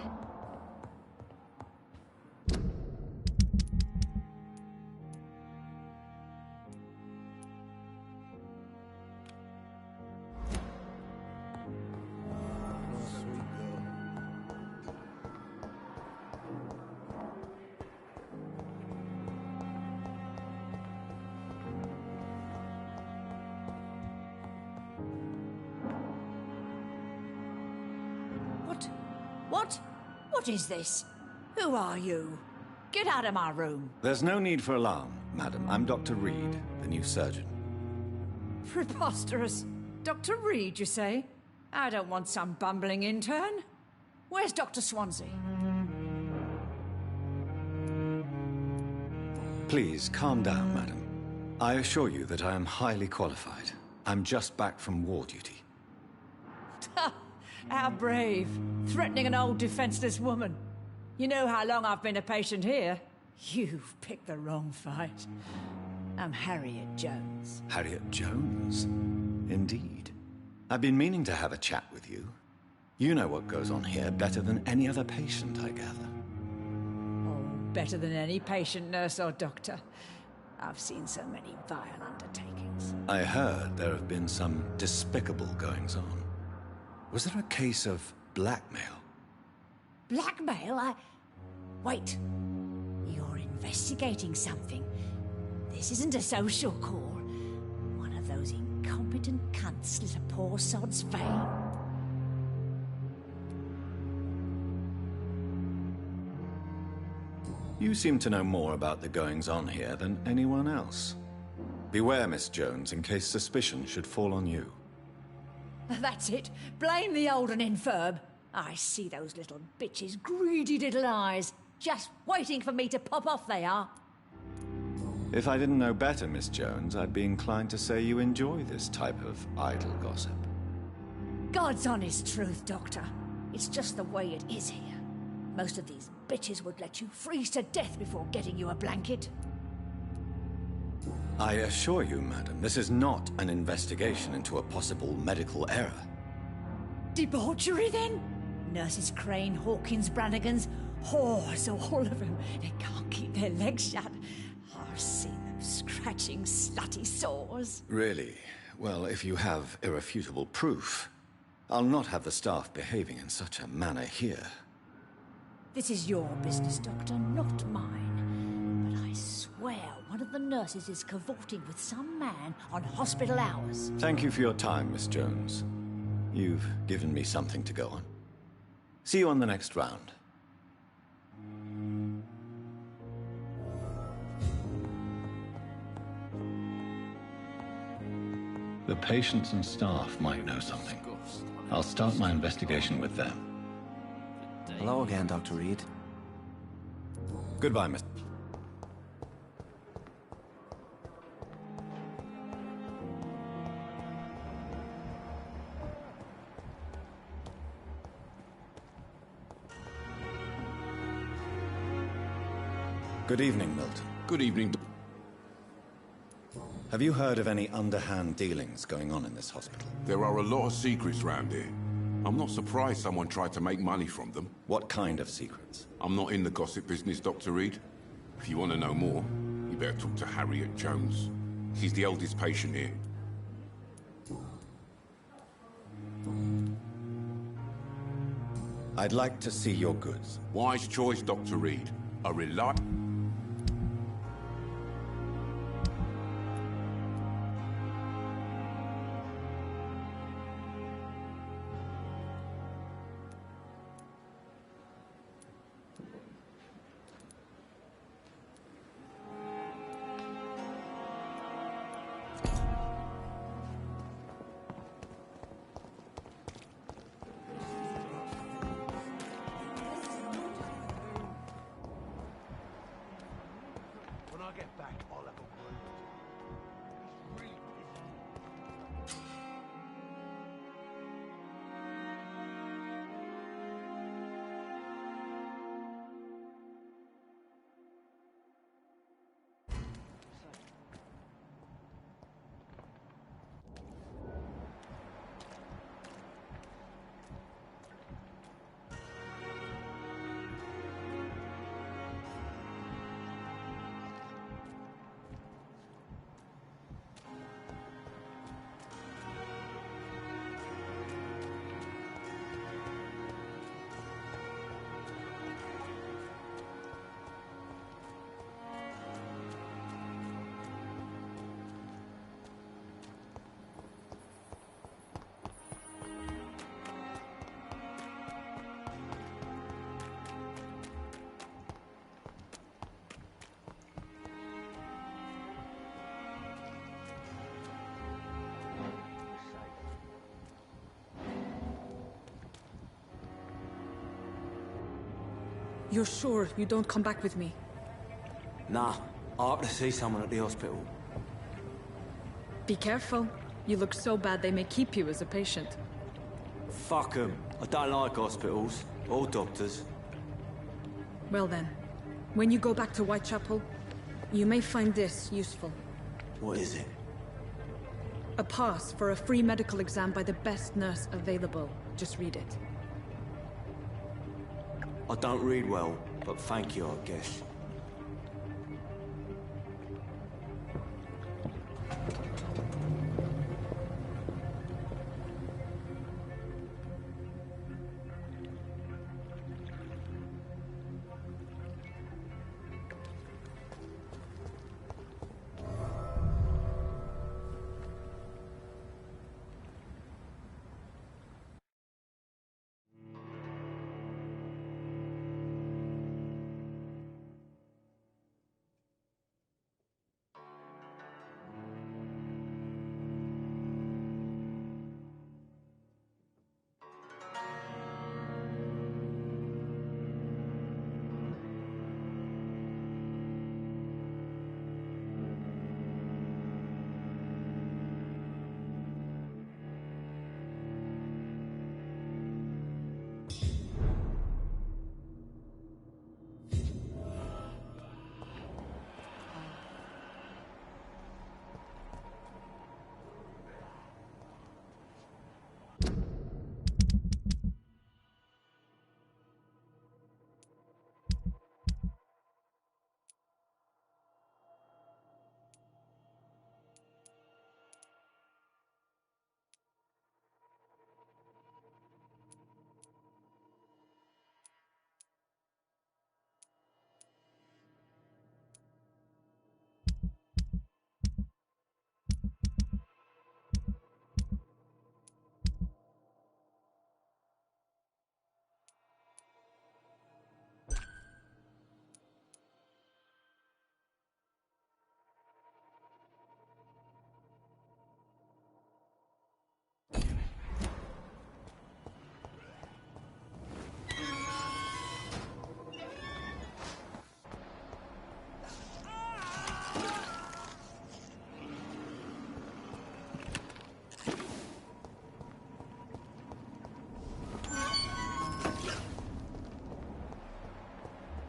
[SPEAKER 19] What is this? Who are you? Get out of my room.
[SPEAKER 2] There's no need for alarm, madam. I'm Dr. Reed, the new surgeon.
[SPEAKER 19] Preposterous. Dr. Reed, you say? I don't want some bumbling intern. Where's Dr. Swansea?
[SPEAKER 2] Please, calm down, madam. I assure you that I am highly qualified. I'm just back from war duty.
[SPEAKER 19] How brave. Threatening an old defenseless woman. You know how long I've been a patient here? You've picked the wrong fight. I'm Harriet Jones.
[SPEAKER 2] Harriet Jones? Indeed. I've been meaning to have a chat with you. You know what goes on here better than any other patient, I gather.
[SPEAKER 19] Oh, better than any patient, nurse or doctor. I've seen so many vile undertakings.
[SPEAKER 2] I heard there have been some despicable goings-on. Was there a case of blackmail?
[SPEAKER 19] Blackmail? Wait. You're investigating something. This isn't a social call. One of those incompetent cunts slit a poor sod's vein.
[SPEAKER 2] You seem to know more about the goings-on here than anyone else. Beware, Miss Jones, in case suspicion should fall on you.
[SPEAKER 19] That's it. Blame the old and infirm. I see those little bitches' greedy little eyes. Just waiting for me to pop off they are.
[SPEAKER 2] If I didn't know better, Miss Jones, I'd be inclined to say you enjoy this type of idle gossip.
[SPEAKER 19] God's honest truth, Doctor. It's just the way it is here. Most of these bitches would let you freeze to death before getting you a blanket.
[SPEAKER 2] I assure you, madam, this is not an investigation into a possible medical error.
[SPEAKER 19] Debauchery, then? Nurses Crane, Hawkins, Brannigans, whores, all of them. They can't keep their legs shut. I've seen them scratching slutty sores.
[SPEAKER 2] Really? Well, if you have irrefutable proof, I'll not have the staff behaving in such a manner here.
[SPEAKER 19] This is your business, Doctor, not mine. But I swear one of the nurses is cavorting with some man on hospital hours.
[SPEAKER 2] Thank you for your time, Miss Jones. You've given me something to go on. See you on the next round. The patients and staff might know something. I'll start my investigation with them.
[SPEAKER 20] Hello again, Dr. Reed.
[SPEAKER 2] Goodbye, Miss... Good evening, Milton.
[SPEAKER 21] Good evening.
[SPEAKER 2] Have you heard of any underhand dealings going on in this hospital?
[SPEAKER 21] There are a lot of secrets round here. I'm not surprised someone tried to make money from them.
[SPEAKER 2] What kind of secrets?
[SPEAKER 21] I'm not in the gossip business, Dr. Reed. If you want to know more, you better talk to Harriet Jones. She's the oldest patient here.
[SPEAKER 2] I'd like to see your goods.
[SPEAKER 21] Wise choice, Dr. Reed. A reliable...
[SPEAKER 9] When I get back, I'll have a word. He's really busy.
[SPEAKER 1] You're sure you don't come back with me?
[SPEAKER 5] Nah, I have to see someone at the hospital.
[SPEAKER 1] Be careful. You look so bad they may keep you as a patient.
[SPEAKER 5] Fuck 'em. I don't like hospitals. Or doctors.
[SPEAKER 1] Well then, when you go back to Whitechapel, you may find this useful.
[SPEAKER 5] What is it?
[SPEAKER 1] A pass for a free medical exam by the best nurse available. Just read it.
[SPEAKER 5] I don't read well, but thank you, I guess.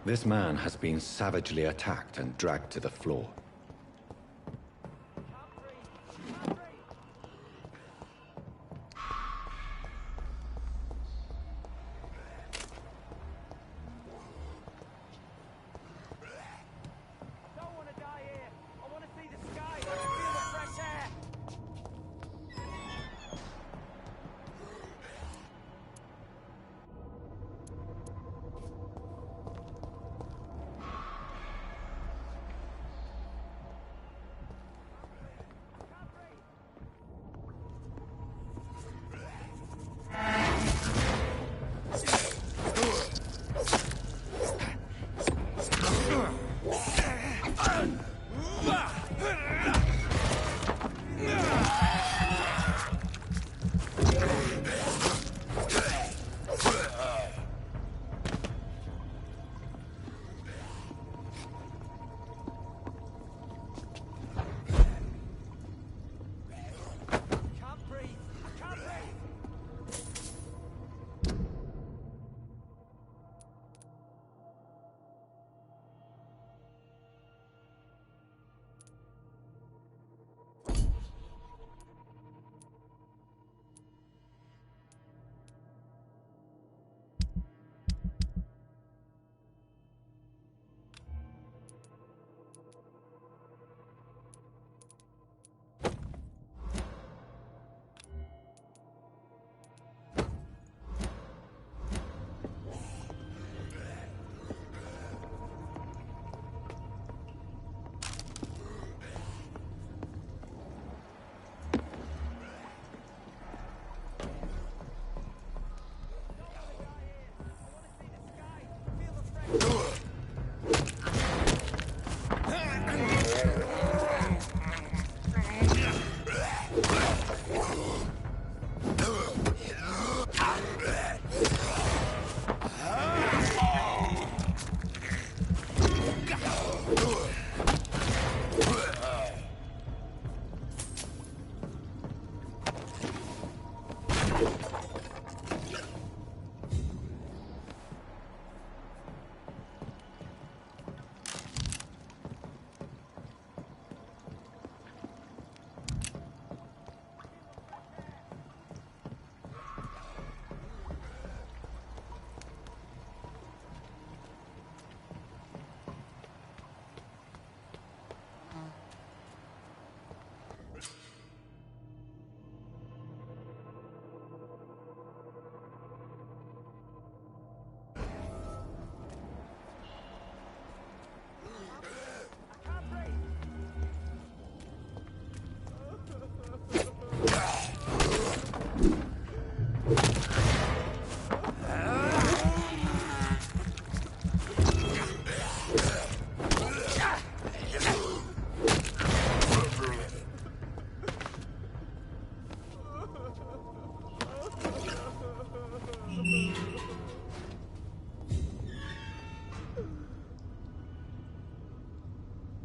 [SPEAKER 2] This man has been savagely attacked and dragged to the floor.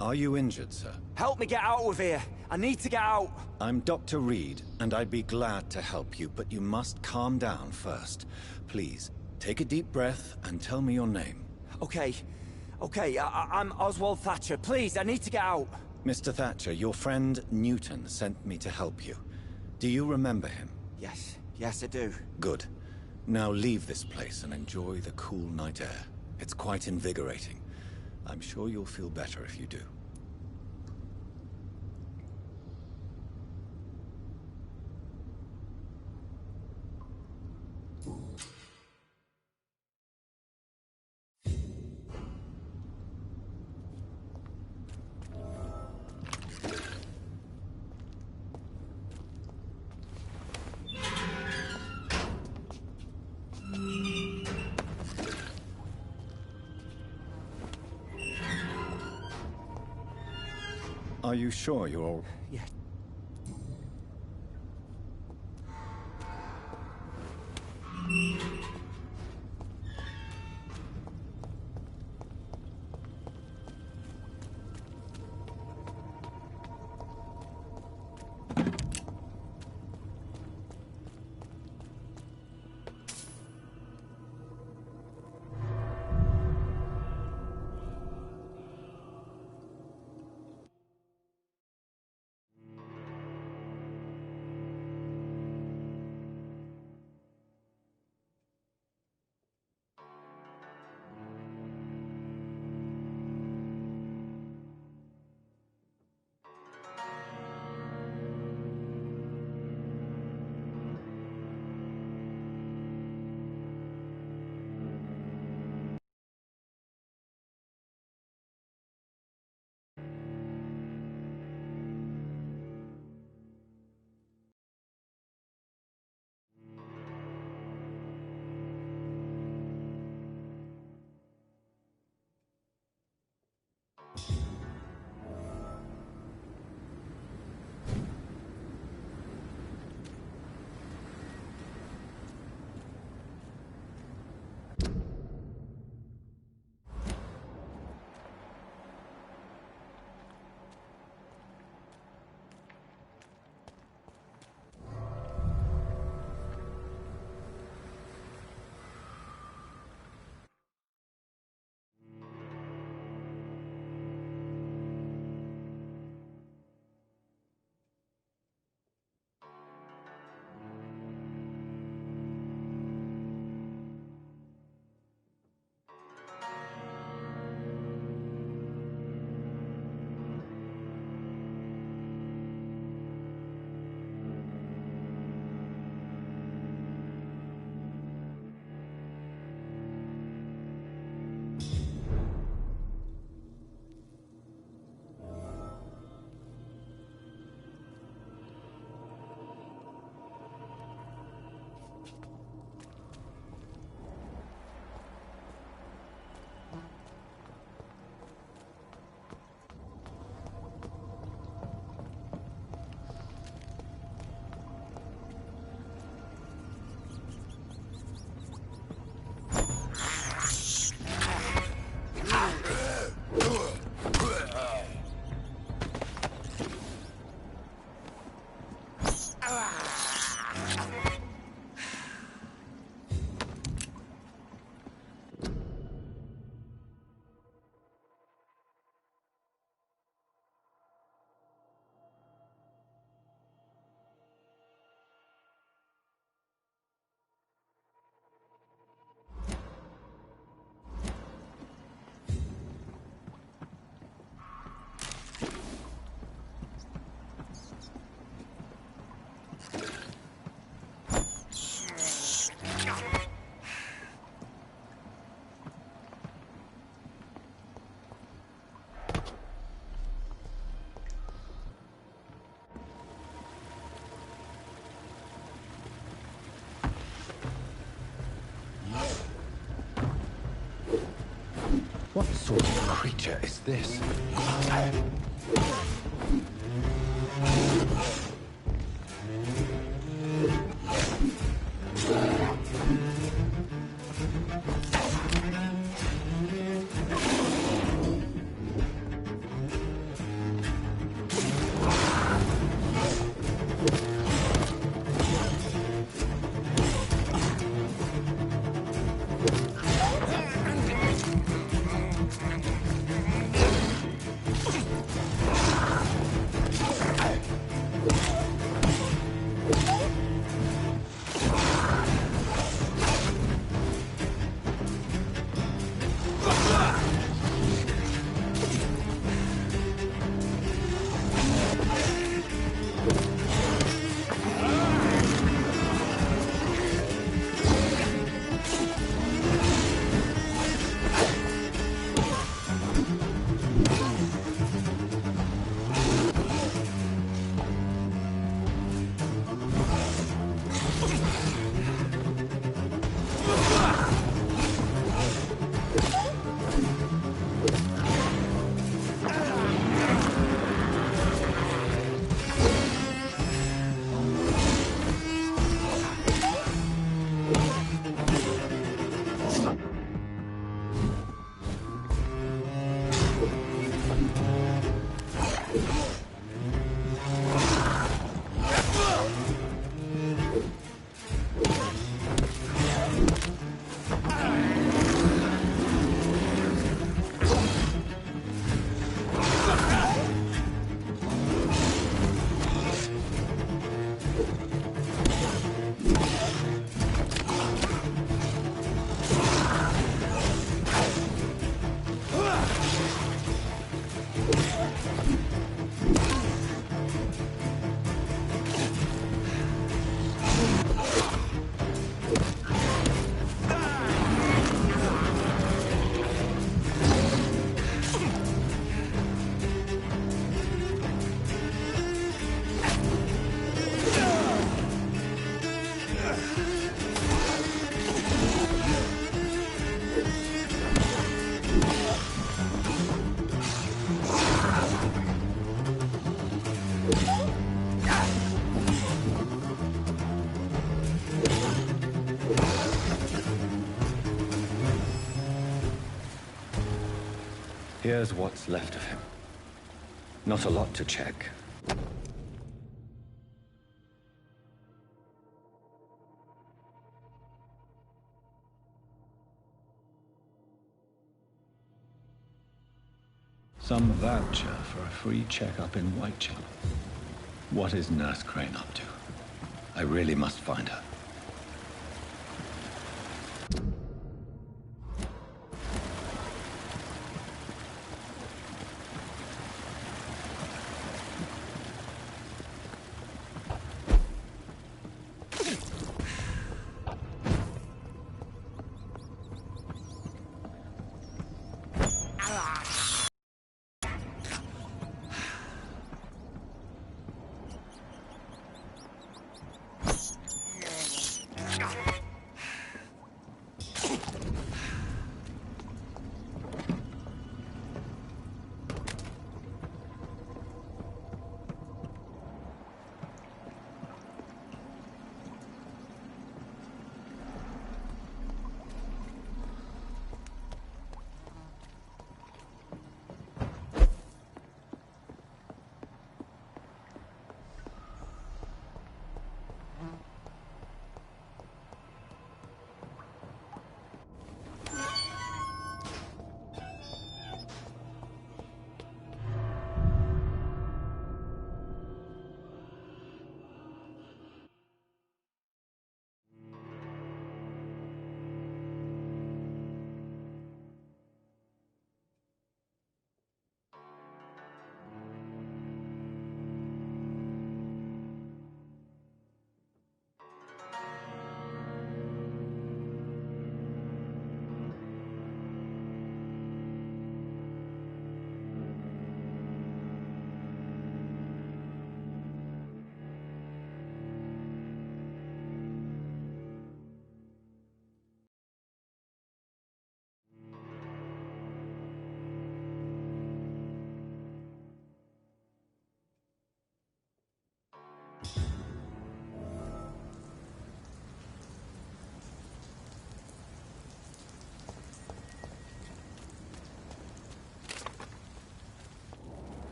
[SPEAKER 2] Are you injured, sir?
[SPEAKER 5] Help me get out of here. I need to get out.
[SPEAKER 2] I'm Dr. Reed, and I'd be glad to help you, but you must calm down first. Please, take a deep breath and tell me your name.
[SPEAKER 5] Okay. I'm Oswald Thatcher. Please, I need to get out.
[SPEAKER 2] Mr. Thatcher, your friend Newton sent me to help you. Do you remember him?
[SPEAKER 5] Yes, I do.
[SPEAKER 2] Good. Now leave this place and enjoy the cool night air. It's quite invigorating. I'm sure you'll feel better if you do. Are you sure you're all...
[SPEAKER 5] Yeah.
[SPEAKER 2] What sort of creature is this? Here's what's left of him. Not a lot to check. Some voucher for a free checkup in Whitechapel. What is Nurse Crane up to? I really must find her.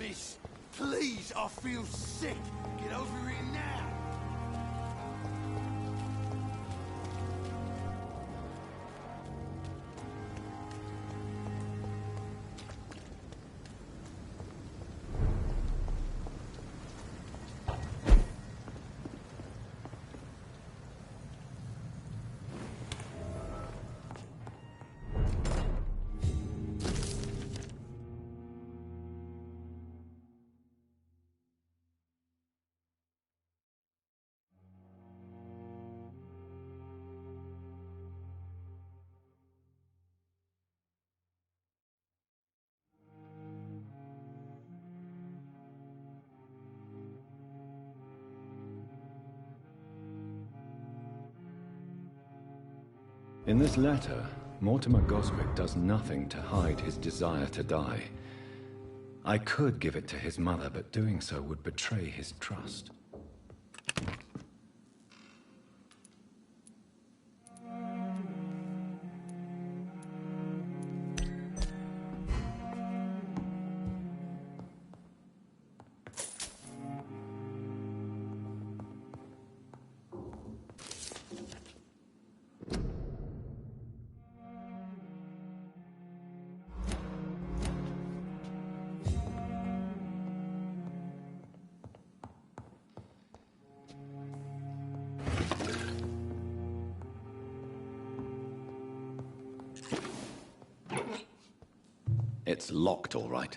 [SPEAKER 9] Miss, please, I feel sick. Get over it now.
[SPEAKER 2] In this letter, Mortimer Goswick does nothing to hide his desire to die. I could give it to his mother, but doing so would betray his trust. It's locked, all right.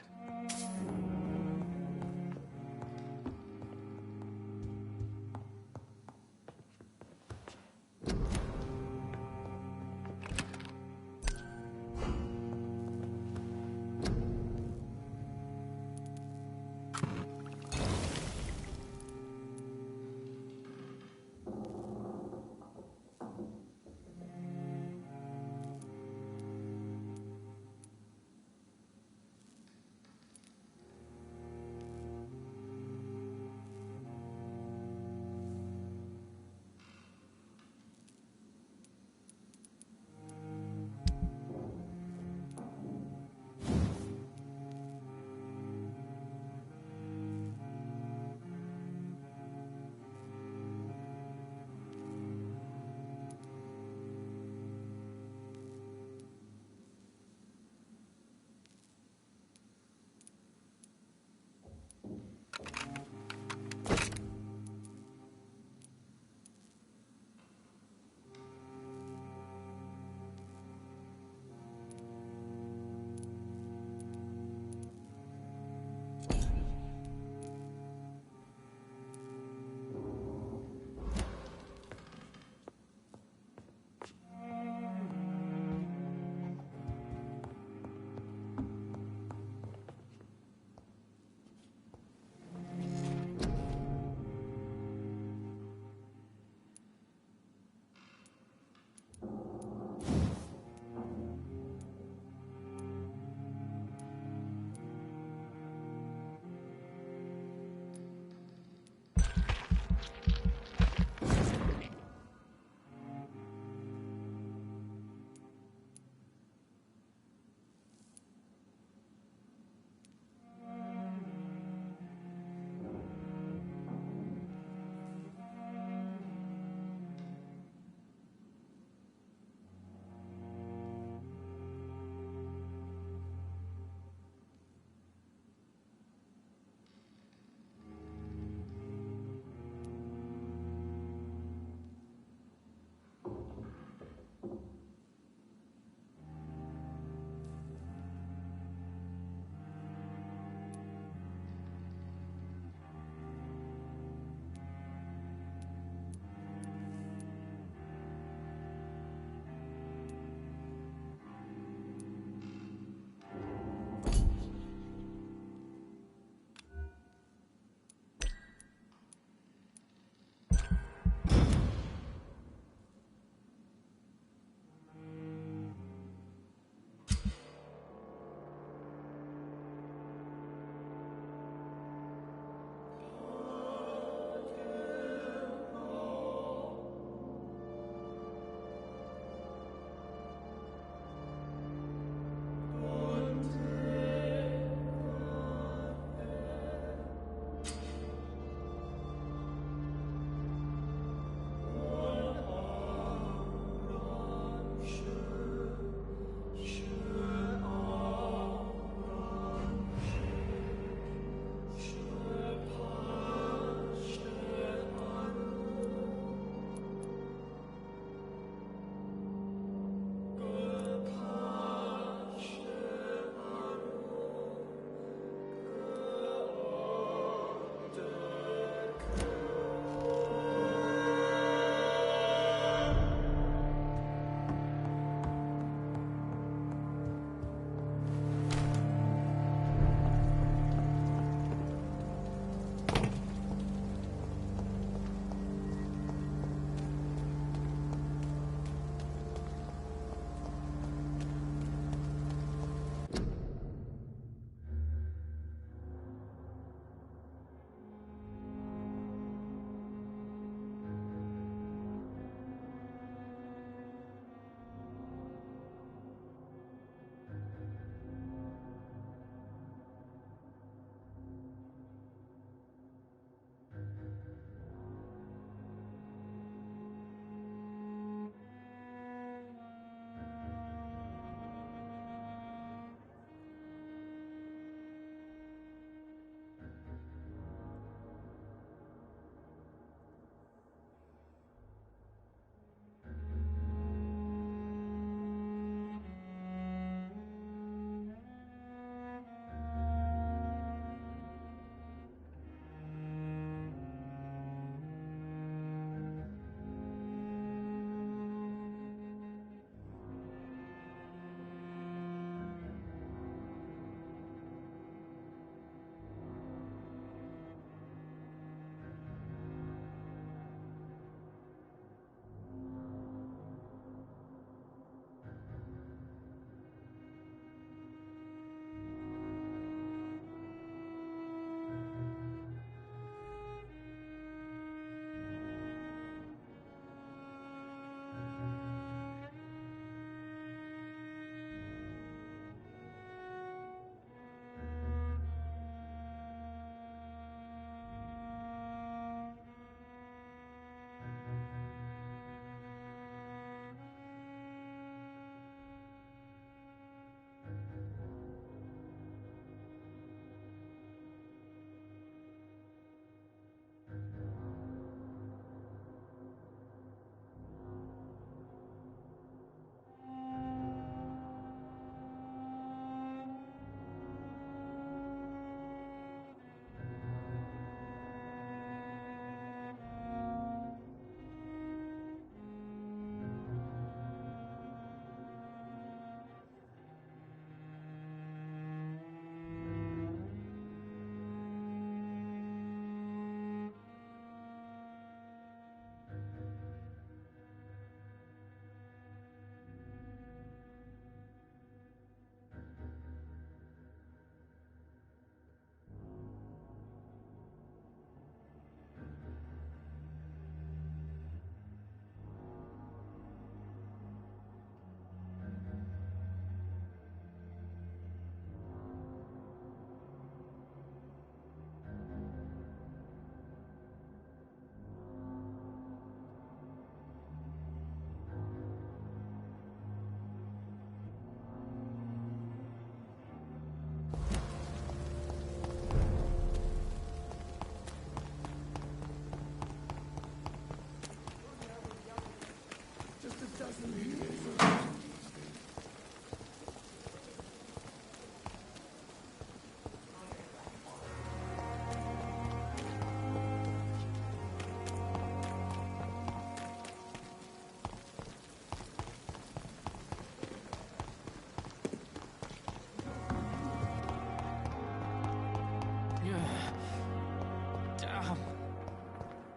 [SPEAKER 18] Damn.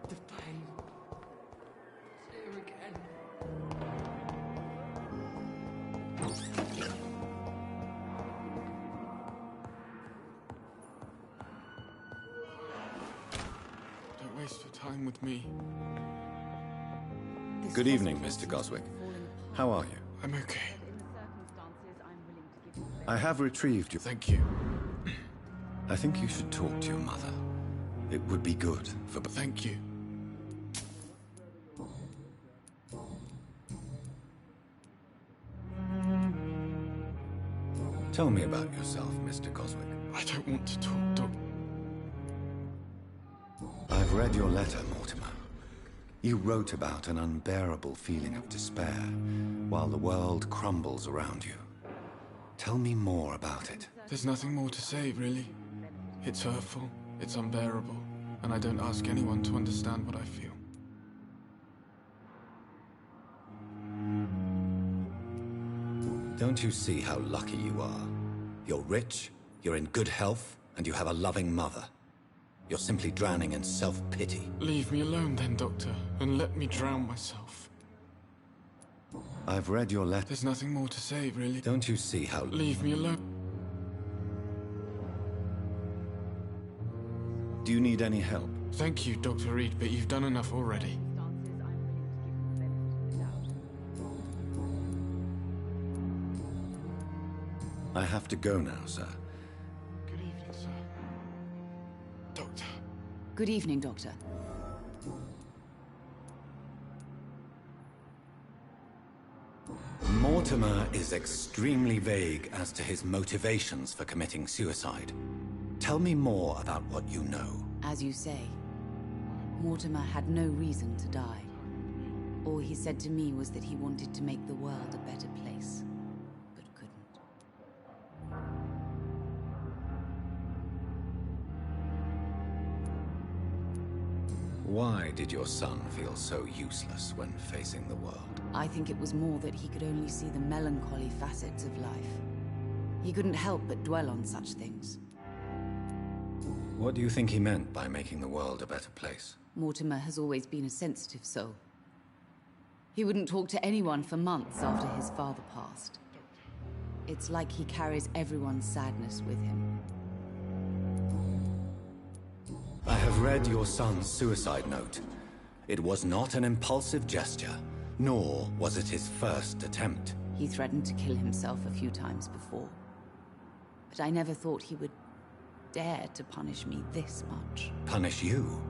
[SPEAKER 18] The pain. It's here again. Don't waste your time with me.
[SPEAKER 2] Good evening, Mr. Goswick. How are you?
[SPEAKER 18] I'm okay.
[SPEAKER 2] I have retrieved you.
[SPEAKER 18] Thank you.
[SPEAKER 2] I think you should talk to your mother. It would be good for...
[SPEAKER 18] Thank you.
[SPEAKER 2] Tell me about yourself, Mr. Goswick.
[SPEAKER 18] I don't want to talk, Doc.
[SPEAKER 2] I've read your letter, Mortimer. You wrote about an unbearable feeling of despair while the world crumbles around you. Tell me more about it.
[SPEAKER 18] There's nothing more to say, really. It's hurtful, it's unbearable, and I don't ask anyone to understand what I feel.
[SPEAKER 2] Don't you see how lucky you are? You're rich, you're in good health, and you have a loving mother. You're simply drowning in self-pity.
[SPEAKER 18] Leave me alone then, Doctor, and let me drown myself.
[SPEAKER 2] I've read your letter.
[SPEAKER 18] There's nothing more to say, really.
[SPEAKER 2] Don't you see how...
[SPEAKER 18] Leave me alone.
[SPEAKER 2] Do you need any help?
[SPEAKER 18] Thank you, Dr. Reed, but you've done enough already.
[SPEAKER 2] I have to go now, sir.
[SPEAKER 18] Good evening, sir. Doctor.
[SPEAKER 13] Good evening, Doctor.
[SPEAKER 2] Mortimer is extremely vague as to his motivations for committing suicide. Tell me more about what you know.
[SPEAKER 13] As you say, Mortimer had no reason to die. All he said to me was that he wanted to make the world a better place, but couldn't.
[SPEAKER 2] Why did your son feel so useless when facing the world?
[SPEAKER 13] I think it was more that he could only see the melancholy facets of life. He couldn't help but dwell on such things.
[SPEAKER 2] What do you think he meant by making the world a better place?
[SPEAKER 13] Mortimer has always been a sensitive soul. He wouldn't talk to anyone for months after his father passed. It's like he carries everyone's sadness with him.
[SPEAKER 2] I have read your son's suicide note. It was not an impulsive gesture, nor was it his first attempt.
[SPEAKER 13] He threatened to kill himself a few times before. But I never thought he would dare to punish me this much.
[SPEAKER 2] Punish you?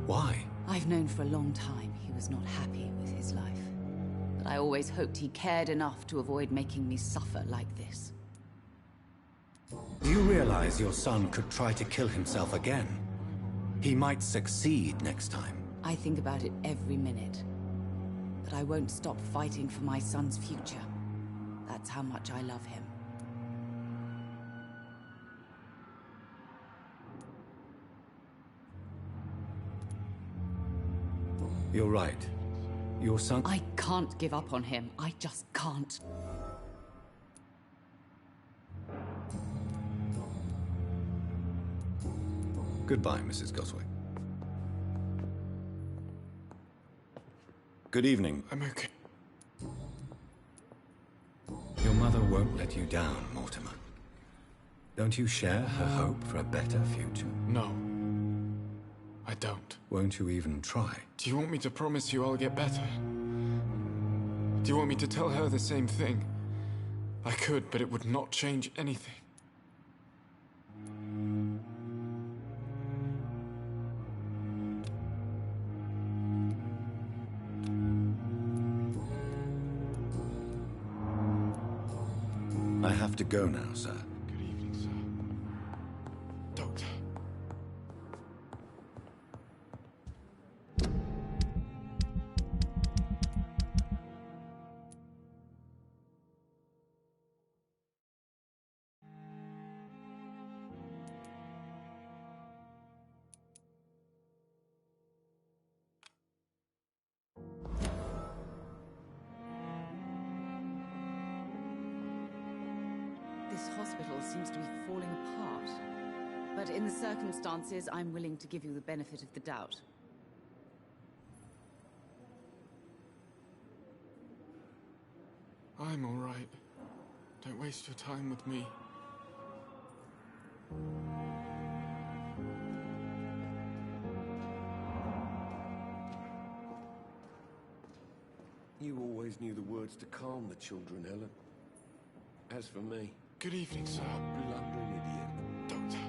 [SPEAKER 2] Why?
[SPEAKER 13] I've known for a long time he was not happy with his life. But I always hoped he cared enough to avoid making me suffer like this.
[SPEAKER 2] Do you realize your son could try to kill himself again? He might succeed next time.
[SPEAKER 13] I think about it every minute. But I won't stop fighting for my son's future. That's how much I love him.
[SPEAKER 2] You're right. Your son...
[SPEAKER 13] I can't give up on him. I just can't.
[SPEAKER 2] Goodbye, Mrs. Goswick. Good evening.
[SPEAKER 18] I'm okay.
[SPEAKER 2] Your mother won't let you down, Mortimer. Don't you share her hope for a better future?
[SPEAKER 18] No. I don't.
[SPEAKER 2] Won't you even try?
[SPEAKER 18] Do you want me to promise you I'll get better? Do you want me to tell her the same thing? I could, but it would not change anything.
[SPEAKER 2] I have to go now, sir.
[SPEAKER 18] Good evening, sir. Doctor.
[SPEAKER 13] This hospital seems to be falling apart. But But in the circumstances, I'm willing to give you the benefit of the doubt.
[SPEAKER 18] I'm all right. Don't waste your time with me.
[SPEAKER 12] You always knew the words to calm the children, Helen. As for me...
[SPEAKER 18] Good evening, sir.
[SPEAKER 12] Blundering idiot.
[SPEAKER 18] Doctor.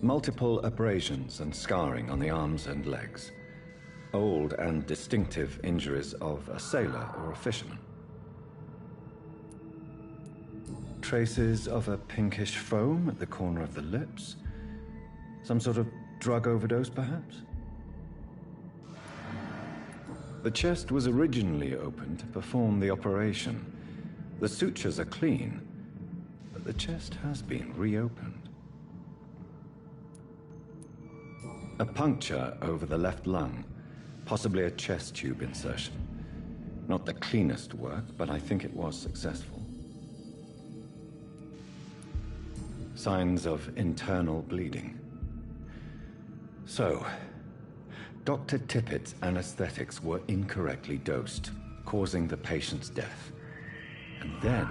[SPEAKER 2] Multiple abrasions and scarring on the arms and legs. Old and distinctive injuries of a sailor or a fisherman. Traces of a pinkish foam at the corner of the lips. Some sort of drug overdose, perhaps? The chest was originally opened to perform the operation. The sutures are clean, but the chest has been reopened. A puncture over the left lung, possibly a chest tube insertion. Not the cleanest work, but I think it was successful. Signs of internal bleeding. So, Dr. Tippett's anesthetics were incorrectly dosed, causing the patient's death. And then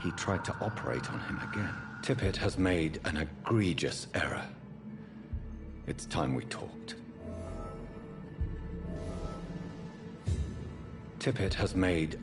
[SPEAKER 2] he tried to operate on him again. Tippett has made an egregious error. It's time we talked. Tippett has made...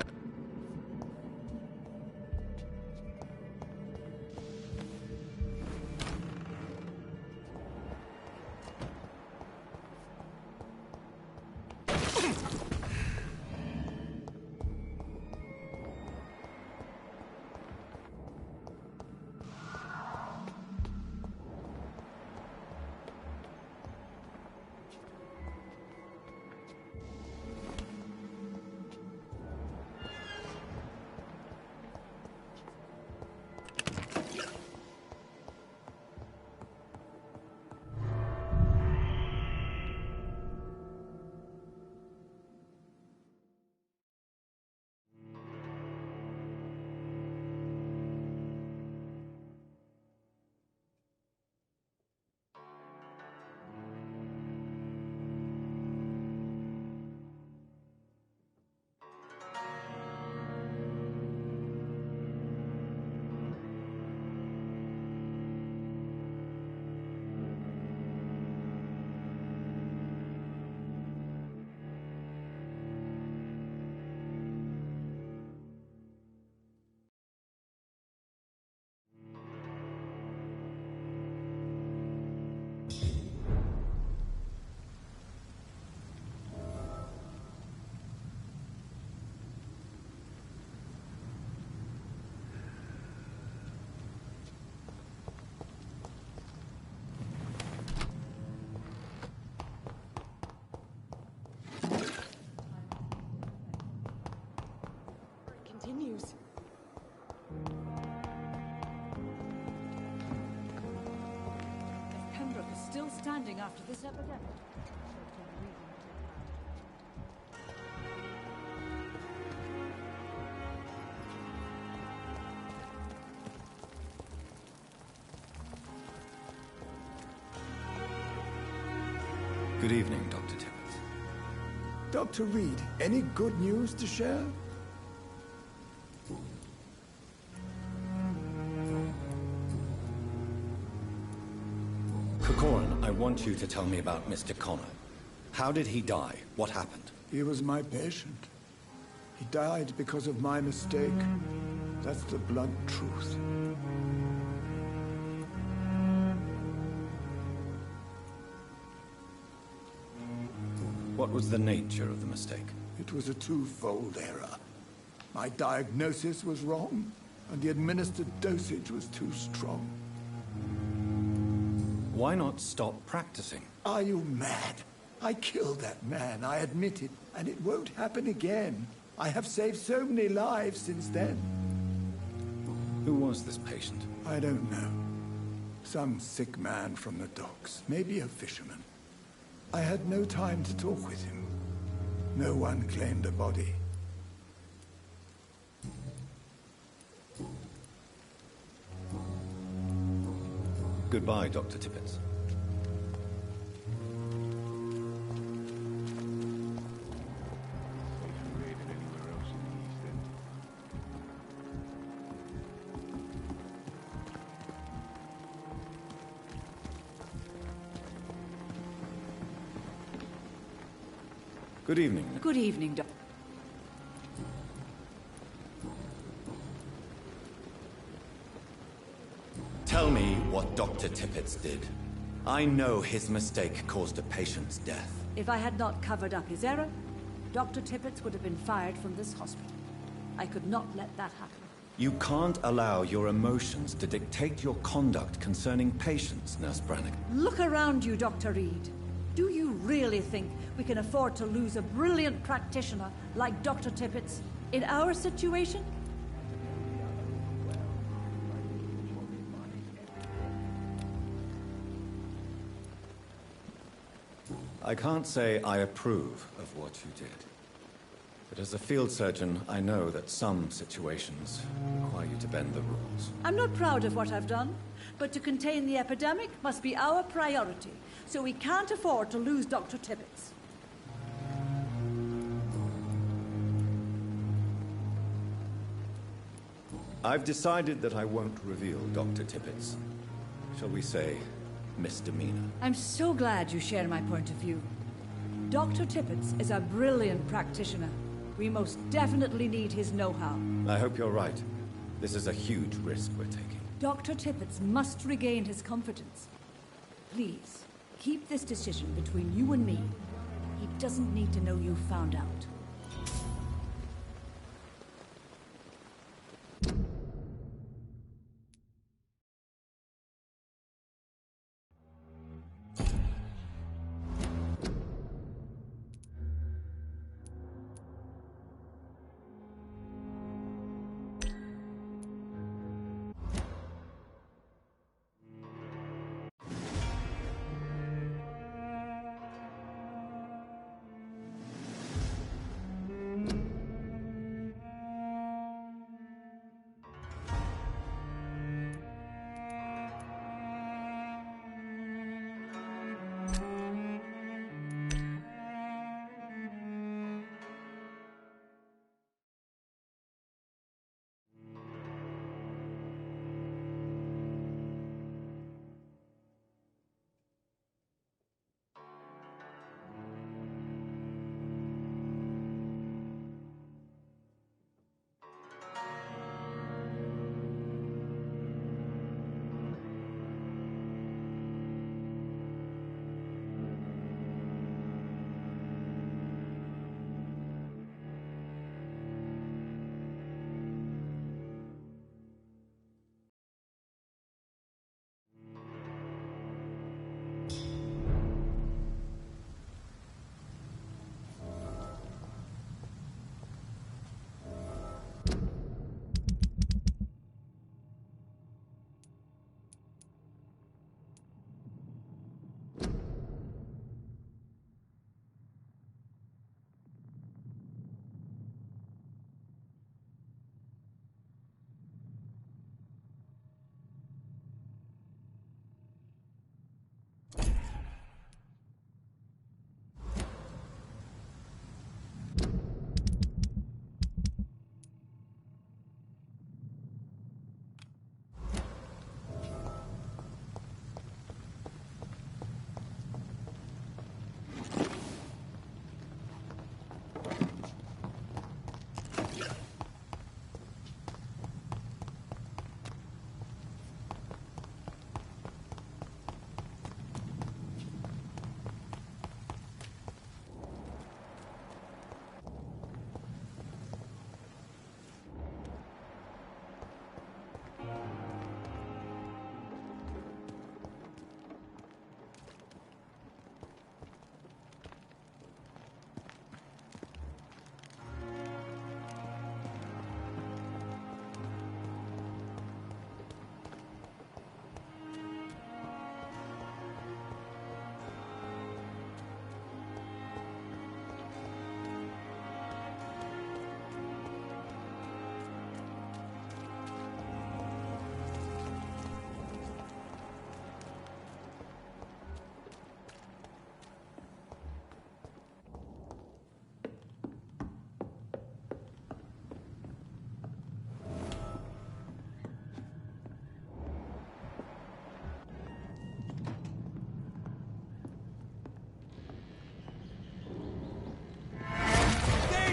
[SPEAKER 1] Continues.
[SPEAKER 19] If Pembroke is still standing after this epidemic.
[SPEAKER 2] Good evening, Dr. Tippett.
[SPEAKER 10] Dr. Reed, any good news to share?
[SPEAKER 2] Corcoran, I want you to tell me about Mr. Connor. How did he die? What happened?
[SPEAKER 10] He was my patient. He died because of my mistake. That's the blunt truth.
[SPEAKER 2] What was the nature of the mistake?
[SPEAKER 10] It was a twofold error. My diagnosis was wrong, and the administered dosage was too strong.
[SPEAKER 2] Why not stop practicing?
[SPEAKER 10] Are you mad? I killed that man, I admit it, and it won't happen again. I have saved so many lives since then.
[SPEAKER 2] Who was this patient?
[SPEAKER 10] I don't know. Some sick man from the docks, maybe a fisherman. I had no time to talk with him. No one claimed a body.
[SPEAKER 2] Goodbye, Dr. Tippett. Good evening.
[SPEAKER 19] Good evening, Doctor.
[SPEAKER 2] Tell me what Dr. Tippett did. I know his mistake caused a patient's death.
[SPEAKER 19] If I had not covered up his error, Dr. Tippett would have been fired from this hospital. I could not let that happen.
[SPEAKER 2] You can't allow your emotions to dictate your conduct concerning patients, Nurse Brannigan.
[SPEAKER 19] Look around you, Dr. Reed. Do you really think we can afford to lose a brilliant practitioner like Dr. Tippett in our situation?
[SPEAKER 2] I can't say I approve of what you did. But as a field surgeon, I know that some situations require you to bend the rules.
[SPEAKER 19] I'm not proud of what I've done, but to contain the epidemic must be our priority, so we can't afford to lose Dr. Tippett.
[SPEAKER 2] I've decided that I won't reveal Dr. Tippett's, shall we say, misdemeanor.
[SPEAKER 19] I'm so glad you share my point of view. Dr. Tippett is a brilliant practitioner, We most definitely need his know-how.
[SPEAKER 2] I hope you're right. This is a huge risk we're taking.
[SPEAKER 19] Dr. Tippett must regain his confidence. Please, keep this decision between you and me. He doesn't need to know you found out.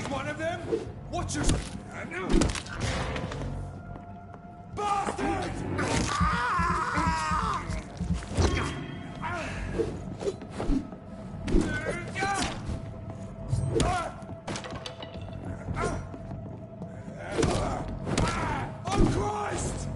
[SPEAKER 4] One of them? Watch your... Bastards! Oh, Christ!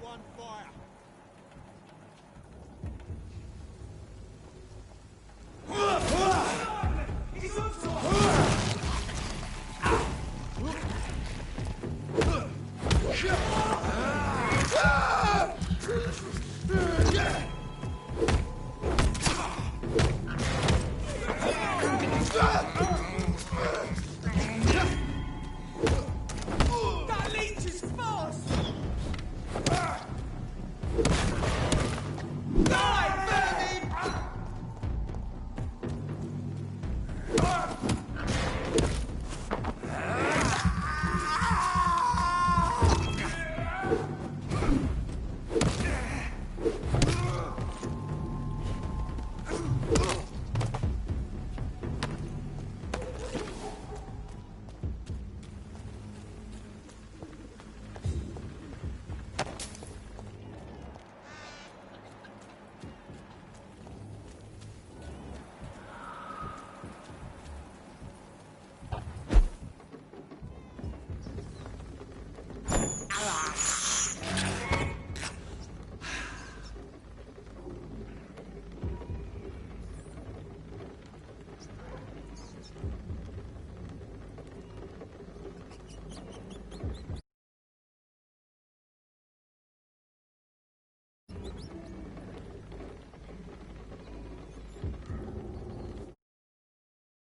[SPEAKER 9] one fire.
[SPEAKER 4] That leech is fast! Ah!